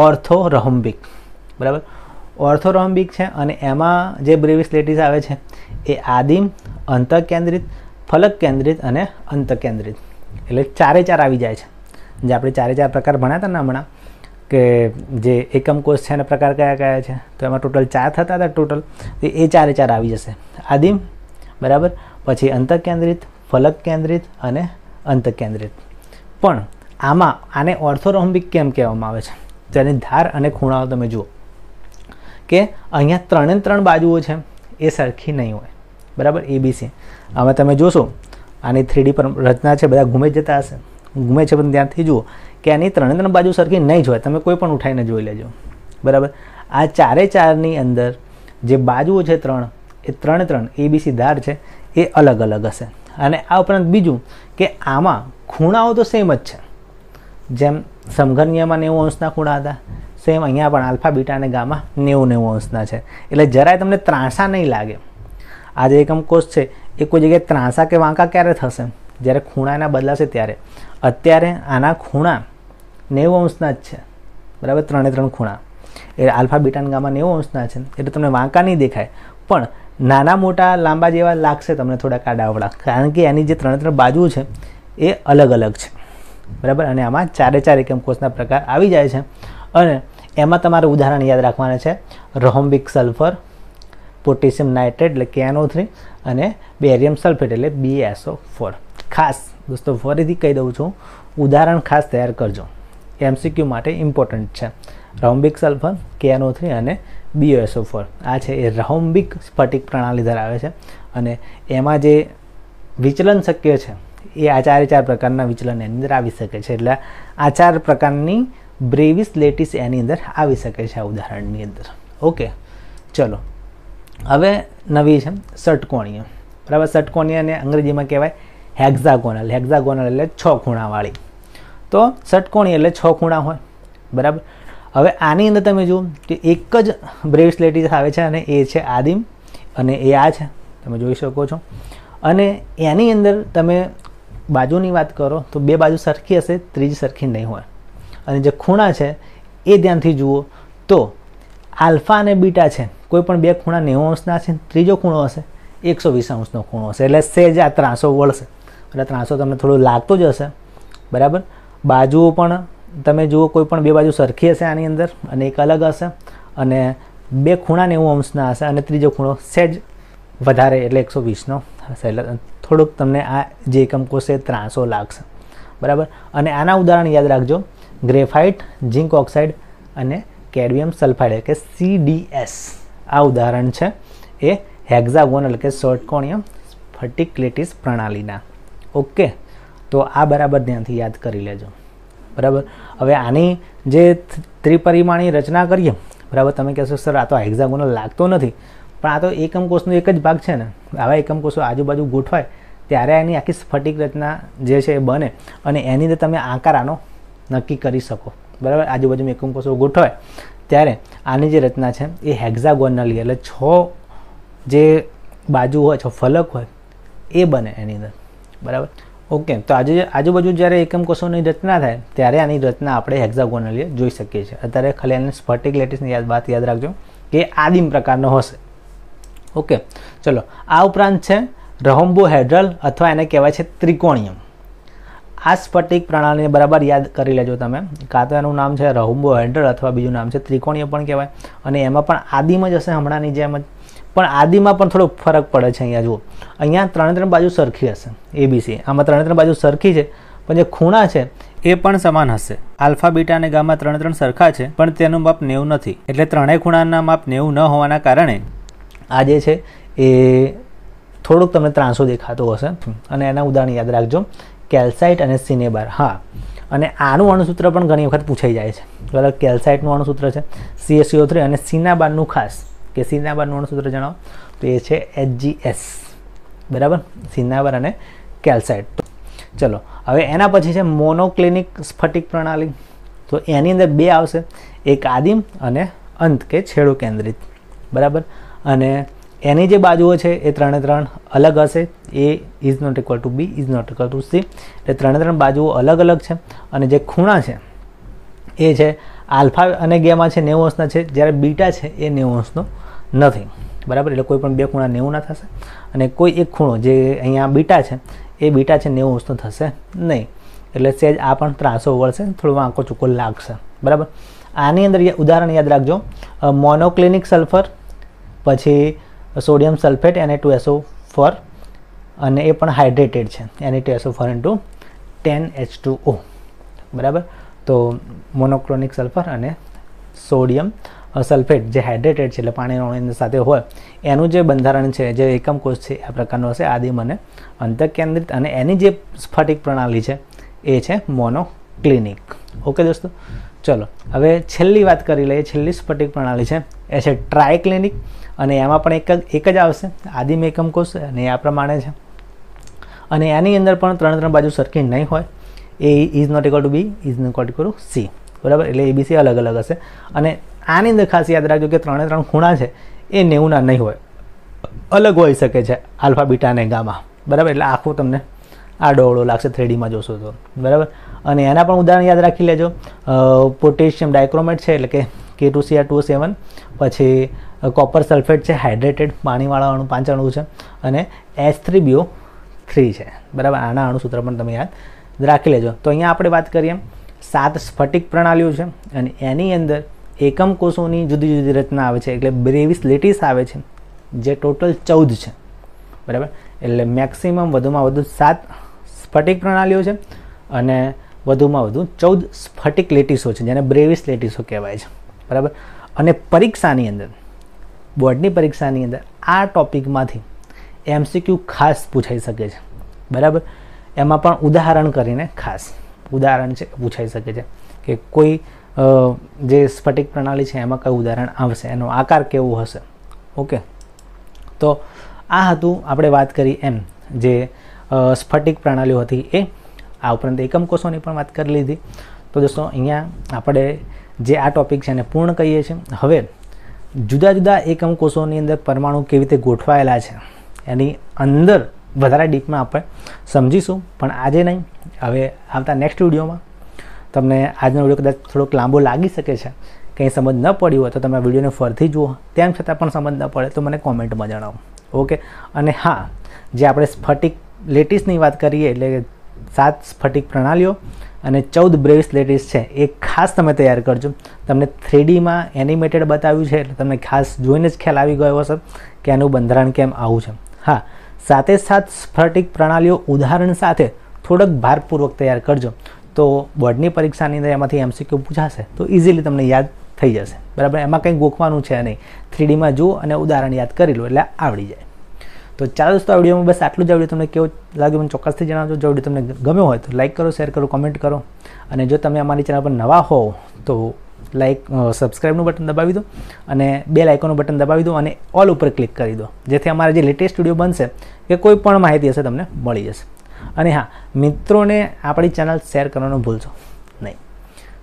ઓર્થોરોમ્બિક. બરાબર. ઓર્થોરોમ્બિક છે અને એમાં જે બ્રેવિસ લેટિસ આવે છે એ આદિમ, અંતઃકેન્દ્રિત, ફલક કેન્દ્રિત અને અંતઃકેન્દ્રિત. એટલે 4 આવી જાય છે. જે આપણે 4 પ્રકાર ભણ્યા હતા ને હમણાં, કે જે એકમ કોષ છે એના પ્રકાર કયા છે, તો એમાં ટોટલ 4 થતા હતા ટોટલ. એ 4 આવી જશે. આદિમ. બરાબર. પછી અંતઃકેન્દ્રિત, ફલક કેન્દ્રિત અને અંતઃકેન્દ્રિત. પણ આમાં આને ઓર્થોરોમ્બિક કેમ કહેવામાં આવે છે? તો એની ધાર અને ખૂણાઓ તમે જુઓ કે અહીંયા 3 બાજુઓ છે એ સરખી નહીં હોય. બરાબર. ABC. આમાં તમે જોશો આની 3D પર રચના છે, બધા ઘૂમે જતા હશે, ઘૂમે છે, પણ ત્યાંથી જુઓ કે આની 3 બાજુ સરખી નહીં જ હોય. તમે કોઈ પણ ઉઠાઈને જોઈ લેજો. બરાબર. આ 4ની અંદર જે બાજુઓ છે 3 એ 3 ABC ધાર છે એ અલગ અલગ હશે. અને આ ઉપરાંત બીજું કે આમાં ખૂણાઓ તો સેમ જ છે. જેમ સમઘનીયમાં 90 અંશના ખૂણા હતા, સેમ અહીંયા પણ આલ્ફા, બીટા અને ગામા 90 અંશના છે. એટલે જરાય તમને ત્રાંસા નહીં લાગે. આ જે એકમ કોષ છે એ કોઈ જગ્યાએ ત્રાંસા કે વાંકા ક્યારે થશે? જ્યારે ખૂણાના બદલાશે ત્યારે. અત્યારે આના ખૂણા 90 અંશના જ છે. બરાબર. 3 ખૂણા એ આલ્ફા, બીટા અને ગામા 90 અંશના છે એટલે તમને વાંકા નહીં દેખાય. પણ નાના મોટા લાંબા જેવા લાગશે તમને થોડાક આડાવડા, કારણ કે એની જે 3 બાજુ છે એ અલગ અલગ છે, બરાબર. અને આમાં 4 એકમ કોષના પ્રકાર આવી જાય છે. અને એમાં તમારે ઉદાહરણ યાદ રાખવાના છે રોમ્બિક સલ્ફર, પોટેશિયમ નાઇટ્રેટ એટલે KNO3 અને બેરિયમ સલ્ફેટ એટલે BaSO4. ખાસ દોસ્તો ફરીથી કહી દઉં છું, ઉદાહરણ ખાસ તૈયાર કરજો, MCQ માટે ઇમ્પોર્ટન્ટ છે. રોમ્બિક સલ્ફર, KNO3 અને BaSO4 આ છે એ રોમ્બિક સ્ફટિક પ્રણાલી ધરાવે છે. અને એમાં જે વિચલન શક્ય છે એ આ 4 પ્રકારના વિચલન એની અંદર આવી શકે છે. એટલે આ 4 પ્રકારની બ્રેવિસ લેટિસ એની અંદર આવી શકે છે આ ઉદાહરણની અંદર. ઓકે, ચલો હવે નવી છે ષટકોણીય, બરાબર. ષટકોણીયને અંગ્રેજીમાં કહેવાય હેક્ઝાગોનલ. હેક્ઝાગોનલ એટલે 6 ખૂણાવાળી. તો ષટકોણીય એટલે 6 ખૂણા હોય, બરાબર. હવે આની અંદર તમે જુઓ કે એક જ બ્રેવિસ લેટિસ આવે છે અને એ છે આદિમ અને એ આ છે, તમે જોઈ શકો છો. અને એની અંદર તમે બાજુની વાત કરો તો 2 બાજુ સરખી હશે, ત્રીજી સરખી નહીં હોય. અને જે ખૂણા છે એ ધ્યાનથી જુઓ તો આલ્ફા અને બીટા છે, કોઈ પણ 2 ખૂણા 90 અંશના છે, ત્રીજો ખૂણો હશે 120 અંશનો ખૂણો હશે. એટલે સહેજ આ ત્રાસો વળશે, એટલે ત્રાસો તમને થોડું લાગતું જ હશે, બરાબર. બાજુઓ પણ તમે જુઓ, કોઈ પણ 2 બાજુ સરખી હશે આની અંદર અને એક અલગ હશે, અને 2 ખૂણા 90 અંશના હશે અને ત્રીજો ખૂણો સહેજ વધારે એટલે 120નો હશે. એટલે થોડુંક તમને આ જે એકમ કોષ છે ત્રાસો લાગશે, બરાબર. અને આના ઉદાહરણ યાદ રાખજો, ગ્રેફાઇટ, ઝિંક ઓક્સાઇડ અને કેડમિયમ સલ્ફાઇડ કે CDS. આ ઉદાહરણ છે એ હેક્ઝાગોનલ કે ષટકોણીય સ્ફટિક લેટિસ પ્રણાલીના. ઓકે, તો આ બરાબર ધ્યાનથી યાદ કરી લેજો, બરાબર. હવે આની જે ત્રિપરિમાણીય રચના કરીએ, બરાબર. તમે કહેશો સર આ તો હેક્ઝાગોનલ લાગતો નથી, પણ આ તો એકમ કોષનો એક જ ભાગ છે ને. આવા એકમ કોષો આજુબાજુ ગોઠવાય ત્યારે એની આખી સ્ફટિક રચના જે છે એ બને અને એની અંદર તમે આકાર આનો નક્કી કરી શકો, બરાબર. આજુબાજુ એકમ કોષો ગોઠવાય ત્યારે આની જે રચના છે એ હેક્ઝાગોનલી એટલે 6 જે બાજુ હોય, 6 ફલક હોય એ બને એની અંદર, બરાબર. ઓકે, તો આજુબાજુ જ્યારે એકમ કોષોની રચના થાય ત્યારે આની રચના આપણે હેક્ઝાગોનલી જોઈ શકીએ છીએ. અત્યારે ખાલી આને સ્ફટિક લેટિસની વાત યાદ રાખજો કે આદિમ પ્રકારનો હશે. ઓકે, ચલો આ ઉપરાંત છે રોમ્બોહેડ્રલ અથવા એને કહેવાય છે ત્રિકોણીય. આ સ્ફટિક પ્રણાલીને બરાબર યાદ કરી લેજો તમે. કાં તો એનું નામ છે રોમ્બોહેડ્રલ અથવા બીજું નામ છે ત્રિકોણીય પણ કહેવાય. અને એમાં પણ આદિમ જ હશે હમણાંની જેમ જ, પણ આદિમાં પણ થોડો ફરક પડે છે. અહીંયા જુઓ, અહીંયા 3 બાજુ સરખી હશે, ABC. આમાં 3 બાજુ સરખી છે, પણ જે ખૂણા છે એ પણ સમાન હશે. આલ્ફા, બીટા અને ગામા 3 સરખા છે, પણ તેનું માપ 90 નથી. એટલે ત્રણેય ખૂણાના માપ 90 ન હોવાના કારણે આ જે છે એ થોડુંક તમને ત્રાંસો દેખાતો હશે. અને એના ઉદાહરણ યાદ રાખજો, કેલ્સાઇટ અને સિનેબાર. હા, અને આનું અણુસૂત્ર પણ ઘણી વખત પૂછાઈ જાય છે, બરાબર. કેલ્સાઇટનું અણુસૂત્ર છે CaCO3 અને સિનાબારનું ખાસ કે સિનાબારનું અણુસૂત્ર જણાવો તો એ છે HgS, બરાબર. સિનાબાર અને કેલ્સાઇટ. ચલો હવે એના પછી છે મોનોક્લિનિક સ્ફટિક પ્રણાલી. તો એની અંદર 2 આવશે, એક આદિમ અને અંત કે છેડો કેન્દ્રિત, બરાબર. અને એની જે બાજુઓ છે એ 3 અલગ હશે. A is not equal to B is not equal to C. એટલે 3 બાજુઓ અલગ અલગ છે. અને જે ખૂણા છે એ છે આલ્ફા અને ગેમા છે 90 અંશના છે, જ્યારે બીટા છે એ 90 અંશનો નથી, બરાબર. એટલે કોઈ પણ 2 ખૂણા 90 ના થશે અને કોઈ એક ખૂણો જે અહીંયા બીટા છે એ બીટા છે 90 અંશનો થશે નહીં. એટલે સહેજ આ પણ ત્રાસો વળશે, થોડું આંકો ચૂકો લાગશે, બરાબર. આની અંદર ઉદાહરણ યાદ રાખજો, મોનોક્લિનિક સલ્ફર, પછી સોડિયમ સલ્ફેટ Na2SO4 અને એ પણ હાઇડ્રેટેડ છે, Na2SO4 × 10H2O, બરાબર. તો મોનોક્લિનિક સલ્ફર અને સોડિયમ સલ્ફેટ જે હાઇડ્રેટેડ છે એટલે પાણીના અણુ સાથે હોય એનું જે બંધારણ છે, જે એકમ કોષ છે આ પ્રકારનો હશે, આદિમ અને અંતઃકેન્દ્રિત. અને એની જે સ્ફટિક પ્રણાલી છે એ છે મોનોક્લિનિક. ઓકે દોસ્તો, ચલો હવે છેલ્લી વાત કરી લઈએ. છેલ્લી સ્ફટિક પ્રણાલી છે એ છે ટ્રાયક્લિનિક. અને એમાં પણ એક જ આવશે, આદિમ એકમ કોષ, અને આ પ્રમાણે છે. અને એની અંદર પણ 3 બાજુ સરખી નહીં હોય. A is not equal to B is not equal to C, બરાબર. એટલે ABC અલગ અલગ હશે. અને આની અંદર ખાસ યાદ રાખજો કે 3 ખૂણા છે એ 90 નહીં હોય, અલગ હોઈ શકે છે, આલ્ફા, બીટા અને ગામા, બરાબર. એટલે આખું તમને આડોઅવળો લાગશે 3Dમાં જોશો તો, બરાબર. અને એના પણ ઉદાહરણ યાદ રાખી લેજો. પોટેશિયમ ડાયક્રોમેટ છે એટલે કે K2Cr2O7, પછી કોપર સલ્ફેટ છે, હાઇડ્રેટેડ પાણીવાળા અણુ 5 અણુ છે, અને H3BO3 છે, બરાબર. આના અણુસૂત્ર પણ તમે યાદ રાખી લેજો. તો અહીંયા આપણે વાત કરીએ 7 સ્ફટિક પ્રણાલીઓ છે, અને એની અંદર એકમ કોષોની જુદી જુદી રચના આવે છે, એટલે 22 લેટીસ આવે છે, જે ટોટલ 14 છે, બરાબર. એટલે મેક્સિમમ વધુમાં વધુ 7 સ્ફટિક પ્રણાલીઓ છે, અને વધુમાં વધુ 14 સ્ફટિક લેટીસો છે, જેને 22 લેટીસો કહેવાય છે, બરાબર. અને પરીક્ષાની અંદર, બોર્ડની પરીક્ષાની અંદર આ ટોપિકમાંથી MCQ ખાસ પૂછાઈ શકે છે, બરાબર. એમાં પણ ઉદાહરણ કરીને ખાસ ઉદાહરણ છે પૂછાઈ શકે છે કે કોઈ જે સ્ફટિક પ્રણાલી છે એમાં કયું ઉદાહરણ આવશે, એનો આકાર કેવો હશે. ઓકે, તો આ હતું આપણે વાત કરી એમ જે સ્ફટિક પ્રણાલીઓ હતી એ. આ ઉપરાંત એકમ કોષોની પણ વાત કરી લીધી. તો દોસ્તો અહીંયા આપણે જે આ ટોપિક છે એને પૂર્ણ કહીએ છીએ. હવે જુદા જુદા એકમ કોષોની અંદર પરમાણુ કેવી રીતે ગોઠવાયેલા છે એની અંદર વધારે ડીપમાં આપણે સમજીશું, પણ આજે નહીં, હવે આવતા નેક્સ્ટ વિડીયોમાં. તમને આજનો વિડીયો કદાચ થોડોક લાંબો લાગી શકે છે, કંઈ સમજ ન પડી હોય તો તમે વિડીયોને ફરીથી જુઓ, તેમ છતાં પણ સમજ ન પડે તો મને કોમેન્ટમાં જણાવો. ઓકે, અને હા, જે આપણે સ્ફટિક લેટીસની વાત કરીએ એટલે 7 સ્ફટિક પ્રણાલીઓ અને 14 બ્રેવિસ લેટીસ છે, એ ખાસ તમે તૈયાર કરજો. તમને 3Dમાં એનિમેટેડ બતાવ્યું છે, એટલે તમને ખાસ જોઈને જ ખ્યાલ આવી ગયો હશે કે એનું બંધારણ કેમ આવું છે. હા, 7 સ્ફટિક પ્રણાલીઓ ઉદાહરણ સાથે થોડોક ભારપૂર્વક તૈયાર કરજો, તો બોર્ડની પરીક્ષાની અંદર એમાંથી MCQ પૂછાશે તો ઇઝીલી તમને યાદ થઈ જશે, બરાબર. એમાં કંઈ ગોખવાનું છે નહીં, 3Dમાં જુઓ અને ઉદાહરણ યાદ કરી લો એટલે આવડી જાય. તો ચાલો દોસ્તો, આ વિડીયોમાં બસ આટલું જ. આ વિડીયો તમને કેવો લાગ્યો મને ચોક્કસથી જણાવજો. જો વિડીયો તમને ગમ્યો હોય તો લાઇક કરો, શેર કરો, કોમેન્ટ કરો, અને જો તમે અમારી ચેનલ પર નવા હોવ તો સબસ્ક્રાઈબનું બટન દબાવી દો, અને બેલ આઇકોનનું બટન દબાવી દો, અને ઓલ ઉપર ક્લિક કરી દો, જેથી અમારા જે લેટેસ્ટ વિડીયો બનશે કે કોઈ પણ માહિતી હશે તમને મળી જશે. અને હા, મિત્રોને આપણી ચેનલ શેર કરવાનું ભૂલશો નહીં.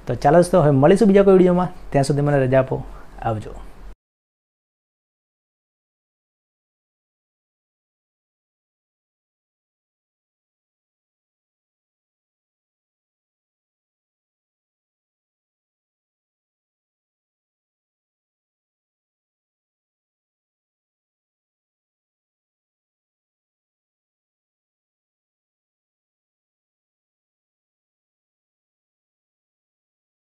તો ચાલો દોસ્તો, હવે મળીશું બીજા કોઈ વિડીયોમાં. ત્યાં સુધી મને રજા આપો. આવજો.